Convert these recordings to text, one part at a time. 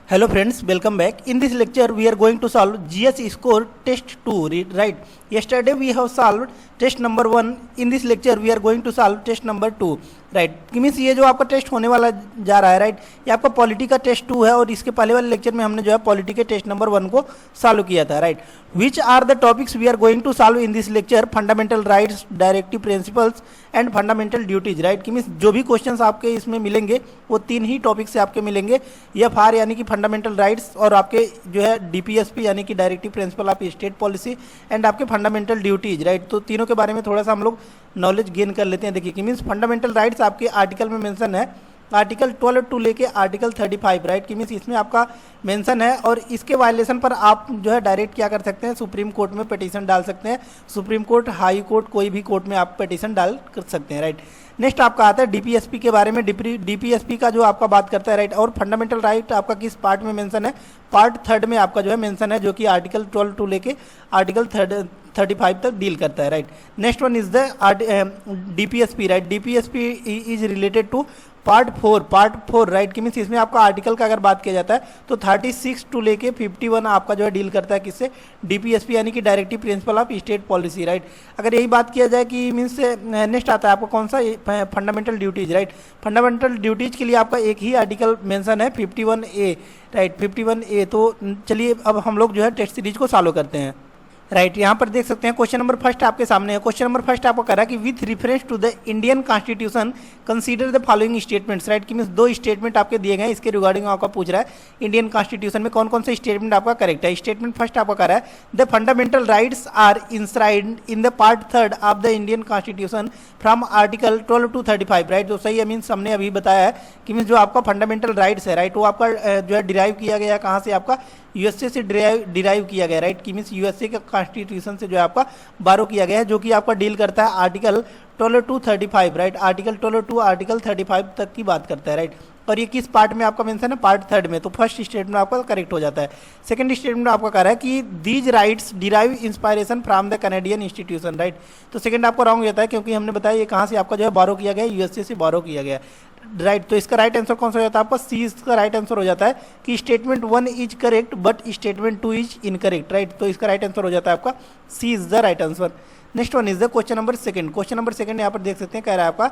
Hello friends, welcome back. In this lecture, we are going to solve GS score test 2, right? Yesterday we have solved test number 1. In this lecture, we are going to solve test number 2, right? Means ये जो आपका test होने वाला जा रहा है, right? ये आपका पॉलिटी का टेस्ट 2 है और इसके पहले वाले लेक्चर में हमने जो है पॉलिटी के टेस्ट नंबर 1 को सॉल्व किया था, right? Which are the topics we are going to solve in this lecture? Fundamental rights, directive principles and fundamental duties, right? कि मीन्स जो भी क्वेश्चंस आपके इसमें मिलेंगे वो 3 ही टॉपिक से आपके मिलेंगे। FR यानी कि फंडामेंटल राइट्स, और आपके जो है DPSP यानी कि directive principle of state policy, and आपके फंडामेंटल ड्यूटीज, राइट? तो तीनों के बारे में थोड़ा सा हम लोग नॉलेज गेन कर लेते हैं। देखिए कि मीन्स फंडामेंटल राइट्स आपके आर्टिकल में मेंशन है, आर्टिकल 12 टू लेके आर्टिकल 35, राइट? कि मीन्स इसमें आपका मेंशन है और इसके वायलेशन पर आप जो है डायरेक्ट क्या कर सकते हैं, सुप्रीम कोर्ट में पिटीशन डाल सकते हैं। सुप्रीम कोर्ट, हाई कोर्ट, कोई भी कोर्ट में आप पिटीशन डाल कर सकते हैं, राइट? नेक्स्ट आपका आता है DPSP के बारे में। DPSP का जो आपका बात करता है, राइट? और फंडामेंटल राइट आपका किस पार्ट में मेंशन है? पार्ट 3 में आपका जो है मेंशन है, जो कि आर्टिकल 12 टू लेके आर्टिकल 35 तक डील करता है, right? Next one is the DPSP, right? DPSP is related to part 4, right? कि मीन्स इसमें आपका आर्टिकल का अगर बात किया जाता है तो 36 टू लेके 51 आपका जो है डील करता है किससे? DPSP यानी कि directive principle of state policy, right? अगर यही बात किया जाए कि मीन्स नेक्स्ट आता है आपको कौन सा? Fundamental duties, right? Fundamental duties के लिए आपका एक ही आर्टिकल मेंशन है, 51A, राइट? 51A। तो चलिए अब हम लोग जो है टेस्ट सीरीज को सॉल्व करते हैं, राइट? यहाँ पर देख सकते हैं क्वेश्चन नंबर फर्स्ट आपके सामने है। क्वेश्चन नंबर फर्स्ट आपको कह रहा है कि with reference to the Indian constitution consider the following statements, right? कि मीन्स 2 स्टेटमेंट आपके दिए गए हैं, इसके रिगार्डिंग आपका पूछ रहा है इंडियन कॉन्स्टिट्यूशन में कौन कौन से स्टेटमेंट आपका करेक्ट है। स्टेटमेंट फर्स्ट आपको कह रहा है the fundamental rights are enshrined in the part 3 of the Indian constitution from article 12 to 35, right? तो सही है, मीन्स हमने अभी बताया है कि मीन्स जो आपका फंडामेंटल राइट्स है, राइट, वो आपका जो है डिराइव किया गया कहाँ से? आपका USA से डिराइव किया गया, राइट? कि मीन्स USA के कॉन्स्टिट्यूशन से जो है आपका बारो किया गया है, जो कि आपका डील करता है article 12 to 35, right? Article 12 to article 35 तक की बात करता है, राइट? और ये किस पार्ट में आपका मेंशन है? पार्ट 3 में। तो फर्स्ट स्टेटमेंट आपका करेक्ट हो जाता है। सेकंड स्टेटमेंट आपका कह रहा है कि these rights derive inspiration from the Canadian institution, right? तो सेकंड आपका रॉन्ग हो जाता है, क्योंकि हमने बताया ये कहाँ से आपका जो है बारो किया गया, USA से बारो किया गया, राइट? तो इसका राइट आंसर कौन सा हो जाता है? आपका C इसका राइट आंसर हो जाता है कि statement 1 is correct but statement 2 is incorrect, right? तो इसका राइट आंसर हो जाता है आपका C is the right answer. Next one is the question number second. Question number second यहाँ पर देख सकते हैं, कह रहा है आपका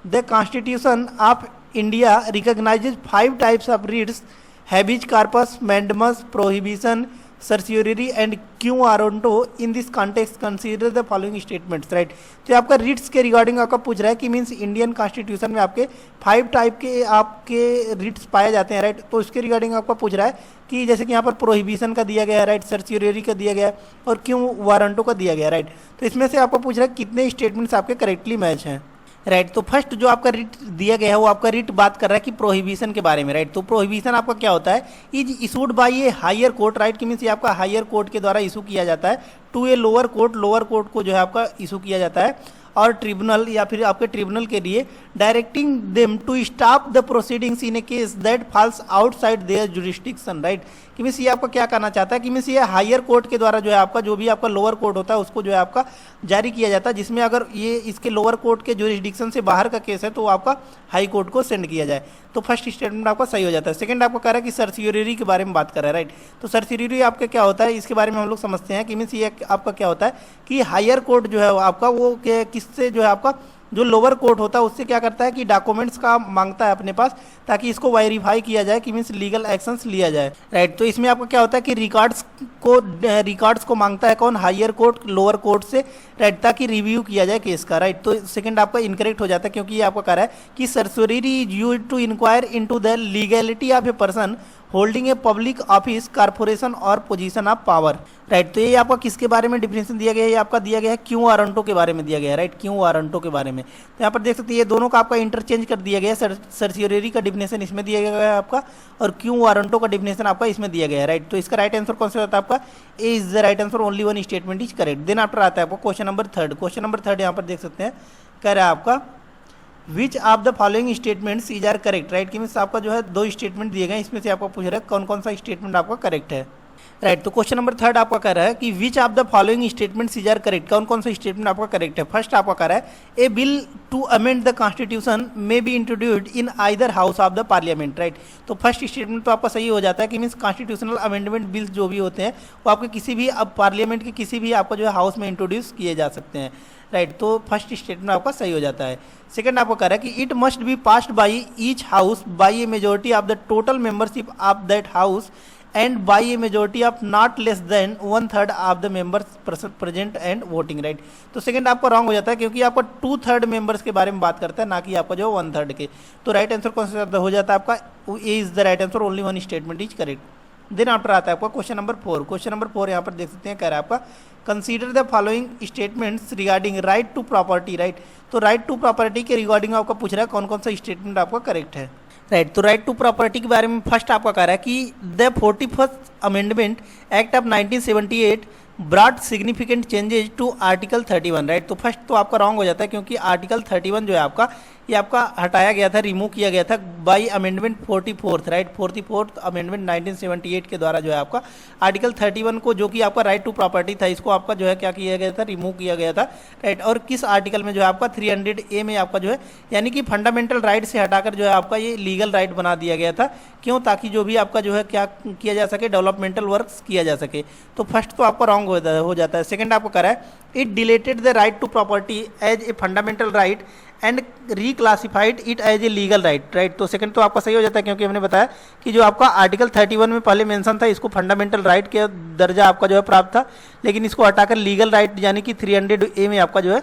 the constitution of India recognizes 5 types of writs, habeas corpus, mandamus, prohibition, certiorari and quo warranto. In this context consider the following statements, right? तो आपका रिट्स के रिगार्डिंग आपका पूछ रहा है कि मीन्स इंडियन कॉन्स्टिट्यूशन में आपके 5 टाइप के आपके रिट्स पाए जाते हैं, राइट? तो उसके रिगार्डिंग आपका पूछ रहा है कि जैसे कि यहाँ पर प्रोहिबिशन का दिया गया है, राइट? सर्सियोरी का दिया गया है और क्यू वारंटो का दिया गया है, राइट? तो इसमें से आपको पूछ रहा है कितने स्टेटमेंट्स आपके करेक्टली मैच हैं, राइट? तो फर्स्ट जो आपका रिट दिया गया है वो आपका रिट बात कर रहा है कि प्रोहिबिशन के बारे में, राइट? तो प्रोहिबिशन आपका क्या होता है? Is issued by a higher court, right? कि मीन्स ये आपका हायर कोर्ट के द्वारा इशू किया जाता है टू ए लोअर कोर्ट को जो है आपका इशू किया जाता है, और ट्रिब्यूनल या फिर आपके ट्रिब्यूनल के लिए directing them to stop the proceedings in a case that falls outside their jurisdiction, right? कि मीन्स ये आपका क्या कहना चाहता है कि मीन्स ये हायर कोर्ट के द्वारा जो है आपका जो भी आपका लोअर कोर्ट होता है उसको जो है आपका जारी किया जाता है, जिसमें अगर ये इसके लोअर कोर्ट के जुरिस्डिक्शन से बाहर का केस है तो आपका हाई कोर्ट को सेंड किया जाए। तो फर्स्ट स्टेटमेंट आपका सही हो जाता है। सेकंड आपको कह रहा है कि सर्सियोरी के बारे में बात कर रहा है, राइट? तो सर्सियोरी आपका क्या होता है इसके बारे में हम लोग समझते हैं कि मीन्स ये आपका क्या होता है कि हायर कोर्ट जो है आपका वो किससे जो है आपका जो लोअर कोर्ट होता है उससे क्या करता है कि डॉक्यूमेंट्स का मांगता है अपने पास, ताकि इसको वेरीफाई किया जाए कि मीन्स लीगल एक्शंस लिया जाए, राइट? तो इसमें आपका क्या होता है कि रिकॉर्ड्स को मांगता है कौन? हायर कोर्ट लोअर कोर्ट से, राइट? ताकि रिव्यू किया जाए केस का, राइट? तो सेकंड आपका इनकरेक्ट हो जाता है, क्योंकि ये आपका कह रहा है कि certiorari is used to inquire into the legality of a person holding a public office, corporation or position of power, right? तो ये आपका किसके बारे में डिफिनेशन दिया गया है? ये आपका दिया गया है क्यू वारंटो के बारे में दिया गया है, राइट? क्यू वारंटो के बारे में। तो यहाँ पर देख सकते हैं ये दोनों का आपका इंटरचेंज कर दिया गया है। सर्सियोरी का डिफिनेशन इसमें दिया गया है आपका, और क्यू वारंटो का डिफिनेशन आपका इसमें दिया गया है, राइट? तो इसका राइट आंसर कौन सा होता है आपका? A is the right answer, only one statement is correct. Then after आता है आपको question number third. Question number third यहाँ पर देख सकते हैं, कह रहा है आपका which of the following statements is are correct, right? कि मीन्स आपका जो है 2 स्टेटमेंट दिए गए, इसमें से आपको पूछ रहा है कौन कौन सा स्टेटमेंट आपका करेक्ट है, राइट। तो क्वेश्चन नंबर थर्ड आपका कह रहा है कि which of the following statements is are correct, कौन कौन सा स्टेटमेंट आपका करेक्ट है। फर्स्ट आपका कह रहा है a bill to amend the constitution may be introduced in either house of the parliament, right. तो फर्स्ट स्टेटमेंट तो आपका सही हो जाता है कि मीन्स कॉन्स्टिट्यूशनल अमेंडमेंट बिल्स जो भी होते हैं वो आपके किसी भी अब पार्लियामेंट के किसी भी आपका जो है हाउस में इंट्रोड्यूस किए जा सकते हैं, राइट। तो फर्स्ट स्टेटमेंट आपका सही हो जाता है। सेकंड आपको कह रहा है कि it must be passed by each house by A majority of the total membership of that house and by a majority of not less than 1/3 of the members present and voting, right। तो second आपका wrong हो जाता है क्योंकि आपका 2/3 members के बारे में बात करता है, ना कि आपका जो 1/3 के। तो राइट आंसर कौन सा हो जाता है आपका, A is the right answer, only one statement is correct. Then after आता है आपका क्वेश्चन नंबर 4। क्वेश्चन नंबर 4 यहाँ पर देख सकते हैं, कह रहा है आपका consider the following statements regarding right to property, right. तो राइट टू प्रॉपर्टी के रिगार्डिंग आपका पूछ रहा है कौन कौन सा स्टेटमेंट आपका करेक्ट है, राइट। तो राइट टू प्रॉपर्टी के बारे में फर्स्ट आपका कह रहा है कि the 41st amendment act of 1978 brought significant changes to article 31, right. तो फर्स्ट तो आपका रॉन्ग हो जाता है क्योंकि आर्टिकल 31 जो है आपका ये आपका हटाया गया था, रिमूव किया गया था by amendment 44th, right. 44th amendment 1978 के द्वारा जो है आपका आर्टिकल 31 को, जो कि आपका राइट टू प्रॉपर्टी था, इसको आपका जो है क्या किया गया था, रिमूव किया गया था, राइट। और किस आर्टिकल में जो है आपका 300A में आपका जो है यानी कि फंडामेंटल राइट से हटाकर जो है आपका ये लीगल राइट बना दिया गया था। क्यों, ताकि जो भी आपका जो है क्या किया जा सके, डेवलपमेंटल वर्क्स किया जा सके। तो फर्स्ट तो आपका रॉन्ग हो जाता है। सेकंड आपको कह रहा है it deleted the right to property as a fundamental right and reclassified it as a legal right, right. तो सेकंड तो आपका सही हो जाता है क्योंकि हमने बताया कि जो आपका आर्टिकल 31 में पहले मेंशन था, इसको फंडामेंटल राइट के दर्जा आपका जो है प्राप्त था, लेकिन इसको हटाकर लीगल राइट यानी कि 300A में आपका जो है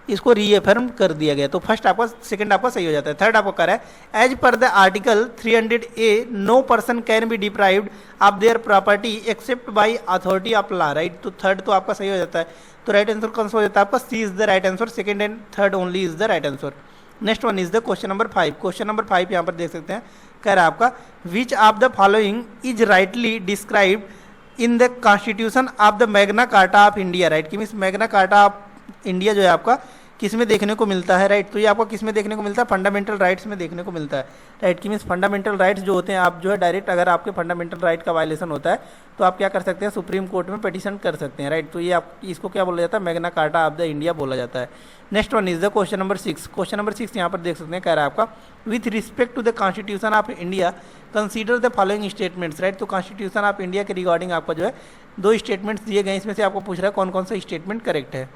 इसको रीअफर्म कर दिया गया। तो फर्स्ट आपका सेकंड आपका सही हो जाता है। थर्ड आपको कह रहा है as per the article 300A no person can be deprived of their property except by authority of law, right. तो थर्ड तो आपका सही हो जाता है। तो राइट आंसर कौन सा हो जाता है आपका, C is the right answer. Second and third only is the right answer. Next one is the question number 5। Question number 5 यहाँ पर देख सकते हैं, कह रहा है आपका which of the following is rightly described in the constitution of the Magna Carta of India, right. कि means Magna Carta of India जो है आपका किस में देखने को मिलता है, राइट। तो ये आपको किस में देखने को मिलता है, फंडामेंटल राइट्स में देखने को मिलता है, राइट। कि मीन्स फंडामेंटल राइट्स जो होते हैं, आप जो है डायरेक्ट अगर आपके फंडामेंटल राइट का वायलेशन होता है तो आप क्या कर सकते हैं, सुप्रीम कोर्ट में पिटीशन कर सकते हैं, राइट। तो ये आप इसको क्या बोला जाता है, Magna Carta of the India बोला जाता है। Next one is the question number 6। Question number 6 यहाँ पर देख सकते हैं, कह रहा है आपका with respect to the constitution of India consider the following statements, right. तो कॉन्स्टिट्यूशन ऑफ इंडिया के रिगार्डिंग आपका जो है 2 स्टेटमेंट्स दिए गए, इसमें से आपको पूछ रहा है कौन कौन सा स्टेटमेंट करेक्ट है,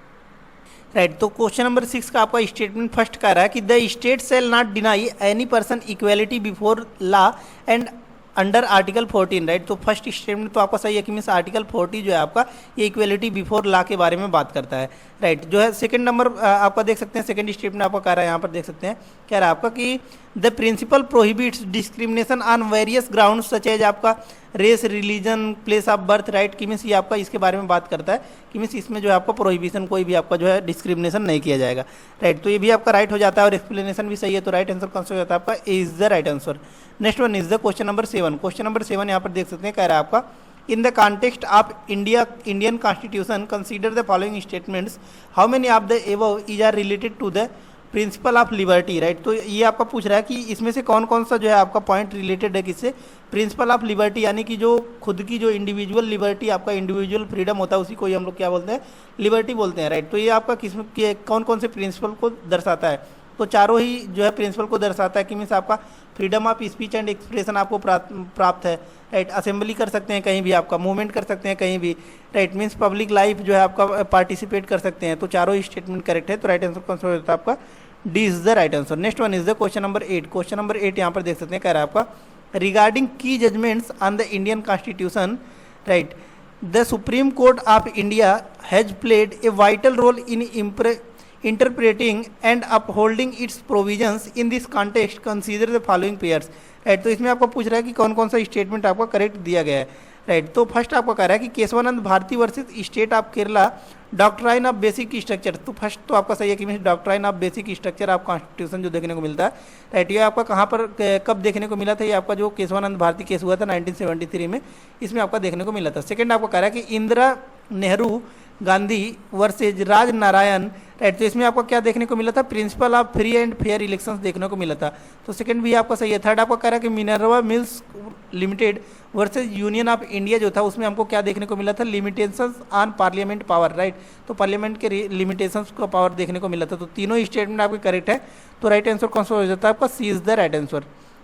राइट। तो क्वेश्चन नंबर 6 का आपका स्टेटमेंट फर्स्ट कह रहा है कि the state shall not deny any person equality before law and under article 14, right. तो फर्स्ट स्टेटमेंट तो आपका सही है कि मीन्स आर्टिकल 40 जो है आपका ये इक्वेलिटी बिफोर लॉ के बारे में बात करता है, राइट। जो है सेकंड नंबर आपका देख सकते हैं, सेकंड स्टेटमेंट आपका कह रहा है, यहाँ पर देख सकते हैं, कह रहा है आपका कि the principle prohibits discrimination on various ground such as आपका race, religion, place of birth, right. कि मीन्स ये आपका इसके बारे में बात करता है कि मीन्स इसमें जो है आपका प्रोहिबिशन, कोई भी आपका जो है डिस्क्रिमिनेशन नहीं किया जाएगा, राइट। तो ये भी आपका राइट हो जाता है और एक्सप्लेनेशन भी सही है। तो राइट आंसर कौन सा हो जाता है आपका, A is the right answer. Next one is the question number 7। Question number 7 यहाँ पर देख सकते हैं, कह रहा है आपका in the context of Indian constitution consider the following statements, how many of the above is are related to the principle of liberty, right. तो ये आपका पूछ रहा है कि इसमें से कौन कौन सा जो है आपका पॉइंट रिलेटेड है किससे, प्रिंसिपल ऑफ लिबर्टी, यानी कि जो खुद की जो इंडिविजुअल लिबर्टी, आपका इंडिविजुअल फ्रीडम होता है, उसी को ही हम लोग क्या बोलते हैं, लिबर्टी बोलते हैं, राइट। तो ये आपका किस कौन कौन से प्रिंसिपल को दर्शाता है, तो चारों ही जो है प्रिंसिपल को दर्शाता है। कि मीन्स आपका freedom of speech and expression आपको प्राप्त है, राइट। असेंबली कर सकते हैं कहीं भी, आपका मूवमेंट कर सकते हैं कहीं भी, राइट। मीन्स पब्लिक लाइफ जो है आपका पार्टिसिपेट कर सकते हैं। तो चारों ही स्टेटमेंट करेक्ट है। तो राइट आंसर कौन सा होता है आपका, D is the right answer. Next one is the question number 8। Question number 8 यहाँ पर देख सकते हैं, कह रहा है आपका रिगार्डिंग की judgements on the Indian constitution, right. The supreme court of India has played a vital role in interpreting and upholding its provisions in this context consider the following pairs, right. तो इसमें आपको पूछ रहा है कि कौन कौन सा स्टेटमेंट आपका करेक्ट दिया गया है, राइट। तो फर्स्ट आपको कह रहा है कि Kesavananda Bharati versus state of Kerala doctrine of basic structure. तो फर्स्ट तो आपका सही है कि mean doctrine of basic structure of constitution जो देखने को मिलता है, राइट। ये आपका कहाँ पर कब देखने को मिला था, ये आपका जो केशवानंद भारती केस हुआ था 1973 में, इसमें आपका देखने को मिला था। सेकंड आपको कह रहा है कि इंदिरा नेहरू गांधी वर्सेज राज नारायण, राइट। तो इसमें आपको क्या देखने को मिला था, principle of free and fair elections देखने को मिला था। तो सेकंड भी आपका सही है। थर्ड आपको कह रहा है कि Minerva mills limited versus Union of India जो था उसमें हमको क्या देखने को मिला था, limitations on parliament power, right. तो पार्लियामेंट के लिमिटेशंस का पावर देखने को मिला था। तो तीनों स्टेटमेंट आपके करेक्ट है। तो राइट आंसर कौन सा हो जाता है आपका, C is the right answer.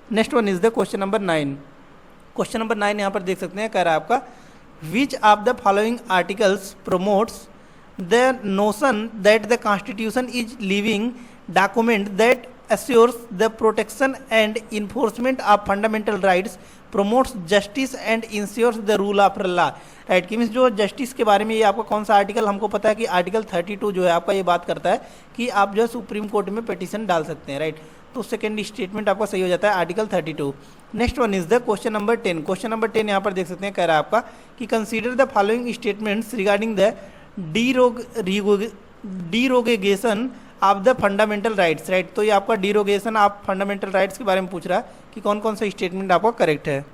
Next one is the question number 9। Question number 9 यहाँ पर देख सकते हैं, कह रहा है आपका which of the following articles promotes the notion that the constitution is living document that assures the protection and enforcement of fundamental rights, promotes justice and ensures the rule of law, right. कि means जो justice के बारे में ये आपका कौन सा article, हमको पता है कि आर्टिकल 32 जो है आपका ये बात करता है कि आप जो है सुप्रीम कोर्ट में पिटीशन डाल सकते हैं, राइट। तो सेकेंड स्टेटमेंट आपका सही हो जाता है, article 32। Next one is the question number 10। Question number 10 यहाँ पर देख सकते हैं, कह रहा है आपका कि consider the following statements regarding the derogation of the fundamental rights, right. तो ये आपका डीरोगेशन ऑफ फंडामेंटल राइट्स के बारे में पूछ रहा है कि कौन कौन सा स्टेटमेंट आपका करेक्ट है,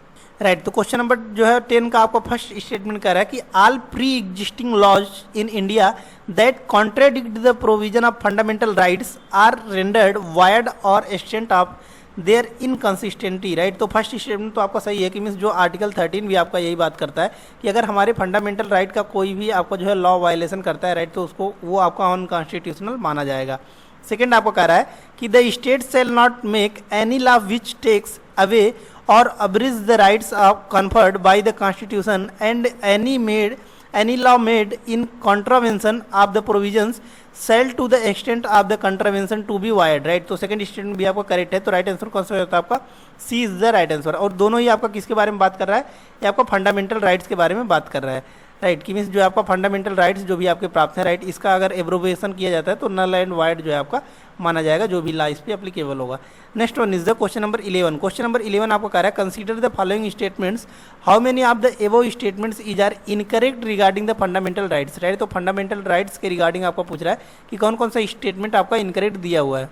राइट। तो क्वेश्चन नंबर जो है 10 का आपका फर्स्ट स्टेटमेंट कह रहा है कि all pre existing laws in India that contradict the provision of fundamental rights are rendered void और extent of their inconsistency, right. तो फर्स्ट स्टेटमेंट तो आपका सही है कि मीन्स जो आर्टिकल 13 भी आपका यही बात करता है कि अगर हमारे फंडामेंटल राइट का कोई भी आपका जो है लॉ वायलेशन करता है, राइट, तो उसको वो आपका अनकॉन्स्टिट्यूशनल माना जाएगा। सेकेंड आपको कह रहा है कि the state shall not make any law which takes away or abridge the rights of conferred by the constitution and any law made in contravention of the provisions shall to the extent of the contravention to be void, right। तो second statement भी आपका correct है। तो right answer कौन सा होता है आपका, C is the right answer. और दोनों ही आपका किसके बारे में बात कर रहा है, ये आपका फंडामेंटल राइट्स के बारे में बात कर रहा है, राइट। कि मीन्स जो आपका फंडामेंटल राइट्स जो भी आपके प्राप्त है, राइट, इसका अगर एब्रोवेशन किया जाता है तो नल एंड वाइड जो है आपका माना जाएगा, जो भी लॉ इस पे एप्लीकेबल होगा। Next one is the question number 11। Question number 11 आपको कह रहा है consider the following statements, how many of the above statements is are incorrect regarding the fundamental rights, right. तो फंडामेंटल राइट्स के रिगार्डिंग आपका पूछ रहा है कि कौन कौन सा स्टेटमेंट आपका इनकरेक्ट दिया हुआ है,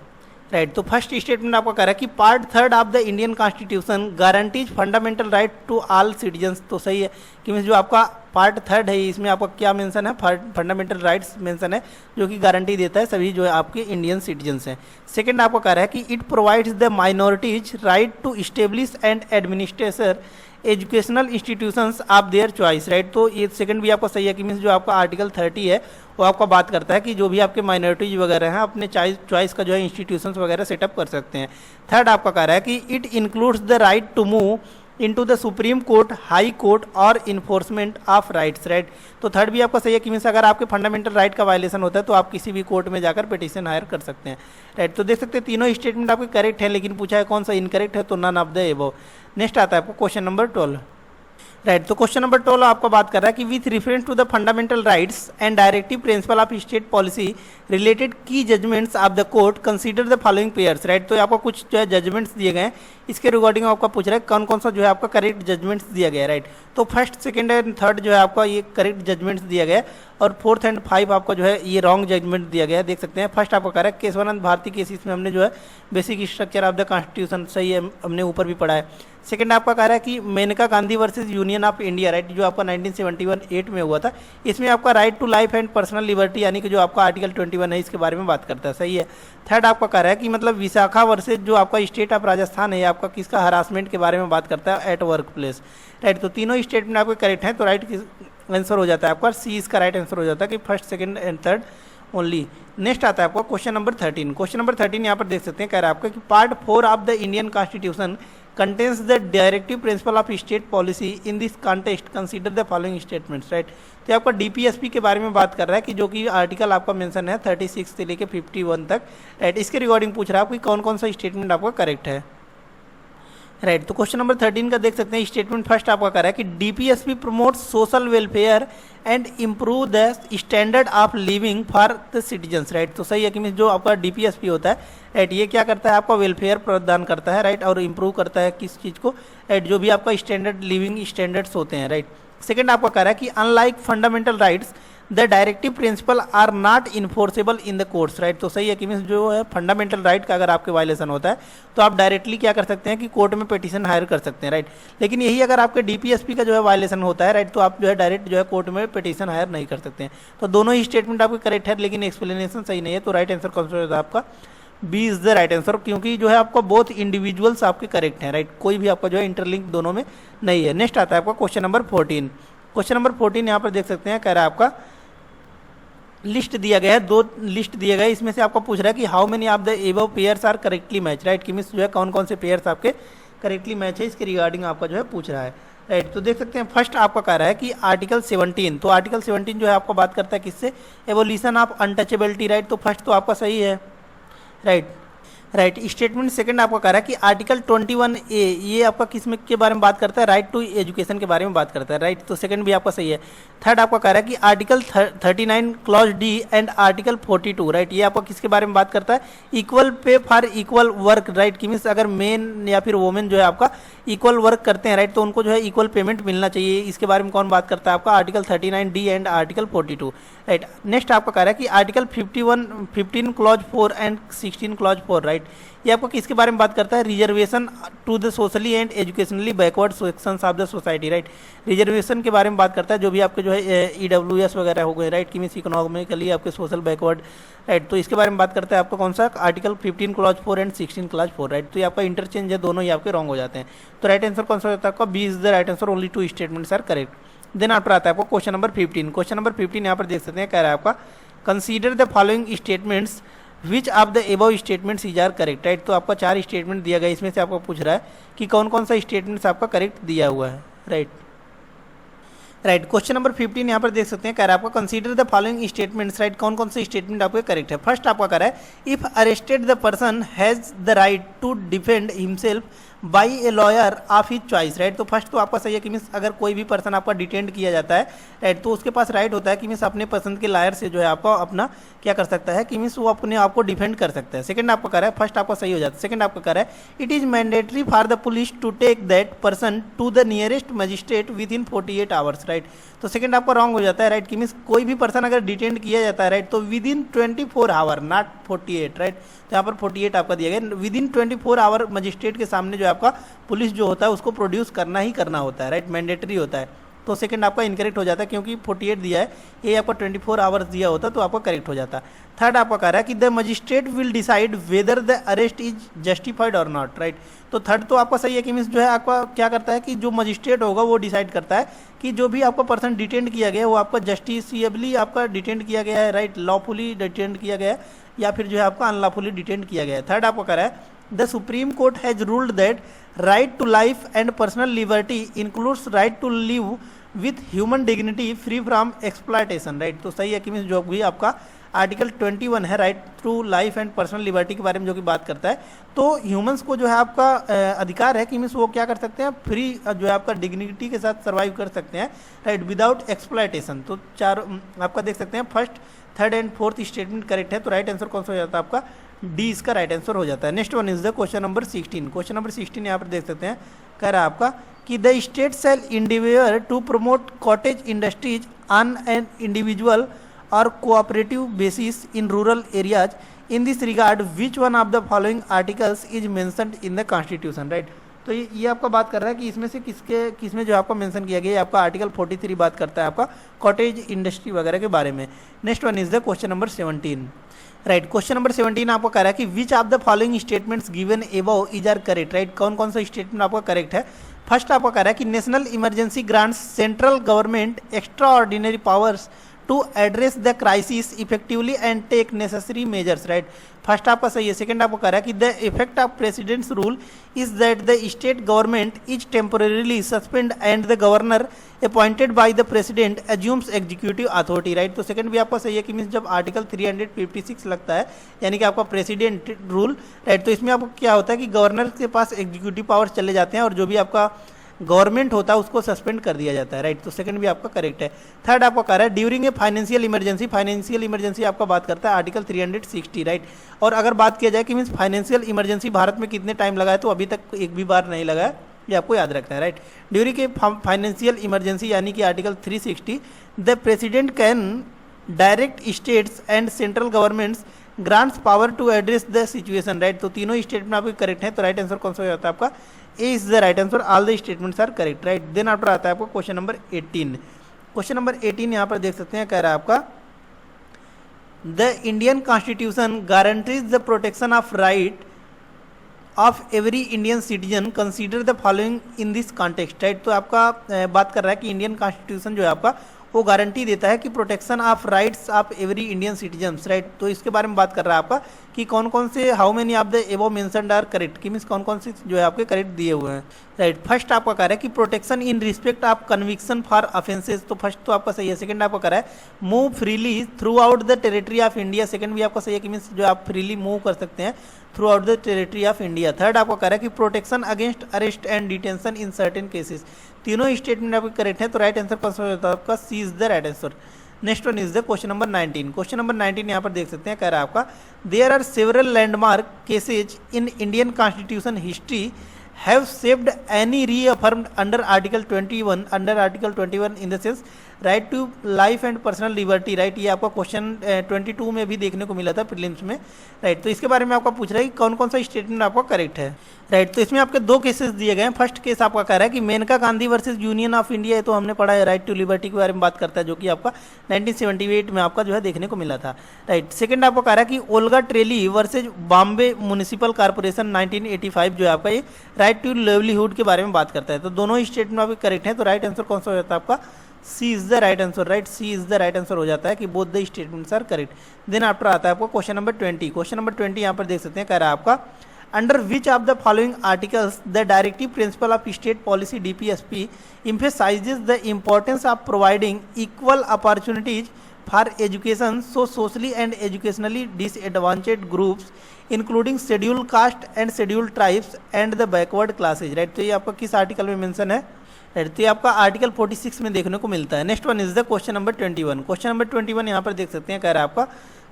राइट। तो फर्स्ट स्टेटमेंट आपका कह रहा है कि part 3 of the Indian constitution guarantees fundamental right to all citizens. तो सही है कि जो आपका पार्ट 3 है इसमें आपका क्या मेंशन है, फंडामेंटल राइट्स मेंशन है जो कि गारंटी देता है सभी जो है आपके इंडियन सिटीजन्स हैं। सेकंड आपको कह रहा है कि it provides the minorities right to establish and administration educational institutions of their choice, right. तो ये सेकंड भी आपका सही है कि मीन्स जो आपका आर्टिकल 30 है वो आपका बात करता है कि जो भी आपके माइनॉरिटीज वगैरह हैं अपने चॉइस का जो है इंस्टीट्यूशंस वगैरह सेटअप कर सकते हैं। थर्ड आपका कह रहा है कि it includes the right to move into the supreme court, high court और इन्फोर्समेंट ऑफ राइट्स, राइट। तो थर्ड भी आपका सही है कि मीन्स अगर आपके फंडामेंटल राइट का वायलेशन होता है तो आप किसी भी कोर्ट में जाकर पिटीशन हायर कर सकते हैं, राइट। तो देख सकते हैं तीनों स्टेटमेंट आपके करेक्ट है, लेकिन पूछा है कौन सा इनकरेक्ट है, तो none of the above. Next आता है आपको क्वेश्चन नंबर 12, राइट। तो क्वेश्चन नंबर 12 आपको बात कर रहा है कि with reference to the fundamental rights and directive principle of state policy related की judgments of the court consider the following pairs, right. तो आपको कुछ जो है जजमेंट्स दिए गए हैं, इसके रिगार्डिंग आपका पूछ रहा है कौन कौन सा जो है आपका करेक्ट जजमेंट्स दिया गया है, राइट। तो फर्स्ट सेकंड एंड थर्ड जो है आपका ये करेक्ट जजमेंट्स दिया गया है और फोर्थ एंड 5 आपका जो है ये रॉन्ग जजमेंट दिया गया है, देख सकते हैं। फर्स्ट आपको कह रहा है केशवानंद भारती केस, इसमें हमने जो है basic structure of the constitution सही है, हमने ऊपर भी पढ़ा है। सेकंड आपका कह रहा है कि Maneka Gandhi versus union of India, right, जो आपका 1971 में हुआ था, इसमें आपका right to life and personal liberty यानी कि जो आपका आर्टिकल 21 है इसके बारे में बात करता है, सही है। थर्ड आपका कह रहा है कि मतलब विशाखा वर्सेस जो आपका स्टेट ऑफ राजस्थान है आपका किसका हरासमेंट के बारे में बात करता है, एट वर्क प्लेस, राइट। तो तीनों स्टेटमेंट आपके करेक्ट हैं, तो राइट आंसर हो जाता है आपका सी, इसका राइट आंसर हो जाता है कि first second and third only. Next आता है आपका क्वेश्चन नंबर 13। क्वेश्चन नंबर 13 यहाँ पर देख सकते हैं, कह रहा है आपका कि part 4 of the Indian constitution contains the directive principle of state policy in this context consider the following statements, right. तो आपका डीपीएसपी के बारे में बात कर रहा है कि जो कि आर्टिकल आपका मेंशन है 36 से लेकर 51 तक, राइट। इसके रिगार्डिंग पूछ रहा है आपको कौन कौन सा स्टेटमेंट आपका करेक्ट है, राइट। तो क्वेश्चन नंबर 13 का देख सकते हैं स्टेटमेंट फर्स्ट आपका कर रहा है कि DPSP promote social welfare and improve the standard of living for the citizens, right. तो सही है कि जो आपका डीपीएसपी होता है, राइट, ये क्या करता है आपका वेलफेयर प्रदान करता है, राइट, और इम्प्रूव करता है किस चीज़ को, राइट, जो भी आपका स्टैंडर्ड लिविंग स्टैंडर्ड्स होते हैं, राइट। सेकेंड आपका कह रहा है कि unlike fundamental rights the directive principle are not enforceable in the courts, right. तो सही है कि मीन्स जो है फंडामेंटल राइट का अगर आपके वायलेशन होता है तो आप डायरेक्टली क्या कर सकते हैं कि कोर्ट में पिटीशन हायर कर सकते हैं, राइट। लेकिन यही अगर आपके डीपीएसपी का जो है वायलेशन होता है, राइट, तो आप जो है डायरेक्ट जो है कोर्ट में पिटीशन हायर नहीं कर सकते हैं। तो दोनों ही स्टेटमेंट आपके करेक्ट है, लेकिन एक्सप्लेनेशन सही नहीं है। तो राइट आंसर कौन सा होता है आपका? B is the right answer, क्योंकि जो है आपका बोथ इंडिविजुअल्स आपके करेक्ट हैं, राइट। कोई भी आपका जो है इंटरलिंक दोनों में नहीं है। नेक्स्ट आता है आपका क्वेश्चन नंबर 14। क्वेश्चन नंबर 14 यहाँ पर देख सकते हैं, कह रहा है आपका लिस्ट दिया गया है, 2 लिस्ट दिए गए, इसमें से आपको पूछ रहा है कि how many of the above pairs are correctly match, right. कि मीन्स जो है कौन कौन से पेयर्स आपके करेक्टली मैच है, इसके रिगार्डिंग आपका जो है पूछ रहा है, राइट। तो देख सकते हैं फर्स्ट आपका कह रहा है कि आर्टिकल 17, तो आर्टिकल 17 जो है आपको बात करता है किससे? Evolution of untouchability, right. तो फर्स्ट तो आपका सही है, राइट। राइट स्टेटमेंट सेकंड आपका कह रहा है कि आर्टिकल 21A ये आपका किस में के बारे में बात करता है? राइट टू एजुकेशन के बारे में बात करता है, राइट। तो सेकंड भी आपका सही है। थर्ड आपका कह रहा है कि article 39 clause D and article 42, right, ये आपका किसके बारे में बात करता है? Equal pay for equal work, right. कि मीन्स अगर मेन या फिर वोमेन जो है आपका इक्वल वर्क करते हैं, राइट, तो उनको जो है इक्वल पेमेंट मिलना चाहिए। इसके बारे में कौन बात करता है? आपका article 39D and article 42, right. Next आपका कह रहा है कि article 15 clause 4 and 16 clause 4, right, ये आपको किसके बारे में बात करता है? Reservation to the socially and educationally backward sections of the society, right. Reservation के बारे में बात करता है, जो भी आपके जो है EWS वगैरह हो गए, राइट, कि मीन्स इकोनॉमिकली आपके सोशल बैकवर्ड, राइट। तो इसके बारे में बात करता है आपका कौन सा? Article 15 clause 4 and 16 clause 4, right. तो ये आपका इंटरचेंज है, दोनों ही आपके रॉन्ग हो जाते हैं। तो राइट आंसर कौन सा होता है आपका? B is the right answer, only 2 statements are correct. Then after आता है आपको क्वेश्चन नंबर 15। क्वेश्चन नंबर 15 यहाँ पर देख सकते हैं, कह रहा है आपका consider the following statements which of the above statements is are correct, right. तो आपका 4 स्टेटमेंट दिया गया, इसमें से आपको पूछ रहा है कि कौन कौन सा स्टेटमेंट्स आपका करेक्ट दिया हुआ है, राइट। राइट क्वेश्चन नंबर 15 यहाँ पर देख सकते हैं, कह रहा है आपका consider the following statements, right, कौन कौन से स्टेटमेंट आपके करेक्ट है। फर्स्ट आपका कह रहा है if arrested the person has the right to defend himself by a lawyer of his choice, right. तो फर्स्ट तो आपका सही है कि मीन्स अगर कोई भी पर्सन आपका डिटेंड किया जाता है, राइट, तो उसके पास राइट होता है कि मीन्स अपने पसंद के लॉयर से जो है आपका अपना क्या कर सकता है कि मीन्स वो अपने आप को डिफेंड कर सकता है। सेकंड आपका कह रहा है, फर्स्ट आपका सही हो जाता है। सेकंड आपका कह रहा है it is mandatory for the police to take that person to the nearest magistrate within 48 hours, right. तो सेकंड आपका रॉन्ग हो जाता है, राइट, कि मीन्स कोई भी पर्सन अगर डिटेंड किया जाता है, राइट, तो within 24 hour, not 48, right. तो यहाँ पर 48 आपका दिया गया, विद इन 24 आवर मजिस्ट्रेट के सामने जो आपका पुलिस जो होता है उसको प्रोड्यूस करना ही करना होता है, राइट, मैंडेटरी होता है। तो सेकंड आपका इनकरेक्ट हो जाता है, क्योंकि 48 दिया है, ये आपका 24 आवर्स दिया होता तो आपका करेक्ट हो जाता। थर्ड आपका कह रहा है कि the magistrate will decide whether the arrest is justified और नॉट, राइट। तो थर्ड तो आपका सही है कि मीन्स जो है आपका क्या करता है कि जो मजिस्ट्रेट होगा वो डिसाइड करता है कि जो भी आपका पर्सन डिटेंड किया गया है वो आपका जस्टिसिएबली आपका डिटेंड किया गया है, राइट, लॉफुली डिटेंड किया गया है या फिर जो है आपका अनलॉफुली डिटेंड किया गया है। थर्ड आपको कह रहा है the supreme court has ruled that right to life and personal liberty includes right to live with human dignity free from exploitation, right. तो सही है कि मीन्स जो भी आपका आर्टिकल 21 है, right to life and personal liberty के बारे में जो कि बात करता है, तो ह्यूमंस को जो है आपका अधिकार है कि मीन्स वो क्या कर सकते हैं, फ्री जो है आपका डिग्निटी के साथ सर्वाइव कर सकते हैं, राइट, विदाउट एक्सप्लॉयटेशन। तो चार आपका देख सकते हैं first, third and fourth statement correct है। तो राइट आंसर कौन सा हो जाता है आपका? डी इसका राइट आंसर हो जाता है। Next one is the question number 16। Question number 16 यहाँ पर देख सकते हैं, कह रहा है आपका कि the state shall individual to promote cottage industries on an individual or cooperative basis in rural areas in this regard which one of the following articles is mentioned in the constitution, right. तो ये आपका बात कर रहा है कि इसमें से किसमें जो आपका मेंशन किया गया है, आपका आर्टिकल 43 बात करता है आपका कॉटेज इंडस्ट्री वगैरह के बारे में। Next one is the question number 17, right. Question number 17 आपको कह रहा है कि which of the following statements given above is are correct, right, कौन कौन सा स्टेटमेंट आपका करेक्ट है। फर्स्ट आपको कह रहा है कि national emergency grants central government extraordinary powers to address the crisis effectively and take necessary measures, right. First आपका सही है। सेकंड आपको कह रहा है कि the effect of president's rule is that the state government is temporarily suspend and the governor appointed by the president assumes executive authority, right. तो second भी आपका सही है कि मीन्स जब आर्टिकल 356 लगता है यानी कि आपका प्रेसिडेंट रूल, राइट, तो इसमें आपको क्या होता है कि गवर्नर के पास एग्जीक्यूटिव पावर्स चले जाते हैं और जो भी आपका गवर्नमेंट होता है उसको सस्पेंड कर दिया जाता है, राइट। तो सेकंड भी आपका करेक्ट है। थर्ड आपको कह रहा है ड्यूरिंग ए फाइनेंशियल इमरजेंसी आपका बात करता है आर्टिकल 360, राइट। और अगर बात किया जाए कि मीन्स फाइनेंशियल इमरजेंसी भारत में कितने टाइम लगा है, तो अभी तक एक भी बार नहीं लगा है, ये आपको याद रखना है, right. During a financial emergency यानी कि article 360 the president can direct states and central governments grants power to address the situation, right. तो तीनों स्टेटमेंट आपके करेक्ट है, तो राइट आंसर कौन सा हो जाता है आपका, A is the right answer, all the statements are correct, right. Then after आता है आपको क्वेश्चन नंबर 18। क्वेश्चन नंबर 18 यहाँ पर देख सकते हैं, कह रहा है आपका the Indian constitution guarantees the protection of right of every Indian citizen consider the following in this context, right. तो आपका बात कर रहा है कि इंडियन कॉन्स्टिट्यूशन जो है आपका वो गारंटी देता है कि protection of rights of every Indian citizens, right. तो इसके बारे में बात कर रहा है आपका कि कौन कौन से how many of the above mentioned are correct, कि मीन्स कौन कौन से जो है आपके करेक्ट दिए हुए हैं, राइट। फर्स्ट आपका कह रहा है कि protection in respect of conviction for offences, तो फर्स्ट तो आपका सही है। सेकंड आपका कह रहा है move freely through out the territory of India, second भी आपका सही है कि मीन्स जो आप फ्रीली मूव कर सकते हैं throughout the territory of India. Third आपको कह रहा है कि protection against arrest and detention in certain cases, तीनों स्टेटमेंट आपके करेक्ट है, तो राइट आंसर कौन सा होता है आपका, C is the right answer. Next one is the question number 19। Question number 19 यहाँ पर देख सकते हैं, कह रहा है आपका there are several landmark cases in Indian constitution history have saved any reaffirmed under article 21 in the sense right to life and personal liberty, right. ये आपका क्वेश्चन 22 में भी देखने को मिला था प्रीलिम्स में, राइट। तो इसके बारे में आपका पूछ रहा है कि कौन कौन सा स्टेटमेंट आपका करेक्ट है, राइट। तो इसमें आपके दो केसेस दिए गए हैं। फर्स्ट केस आपका कह रहा है कि Maneka Gandhi versus union of India, है तो हमने पढ़ा है, राइट टू लिबर्टी के बारे में बात करता है, जो कि आपका 1978 में आपका जो है देखने को मिला था, राइट। सेकंड आपको कह रहा है कि Olga Tellis versus Bombay municipal corporation 1985 जो है आपका ये राइट टू लिवलीहुड के बारे में बात करता है। तो दोनों स्टेटमेंट आपके करेक्ट है, तो राइट आंसर कौन सा हो जाता है आपका, C is the right answer, right. C is the right answer हो जाता है कि both the statements are correct. Then after आता है आपको क्वेश्चन नंबर 20। क्वेश्चन नंबर 20 यहाँ पर देख सकते हैं, कह रहा है आपका under which of the following articles the directive principle of state policy DPSP emphasizes the importance of providing equal opportunities for education so socially and educationally disadvantaged groups including scheduled caste and scheduled tribes and the backward classes, right. तो ये आपका किस article में mention है, right. तो ये आपका article 46 में देखने को मिलता है। Next one is the question number 21। Question number 21 यहाँ पर देख सकते हैं, कह रहा है आपका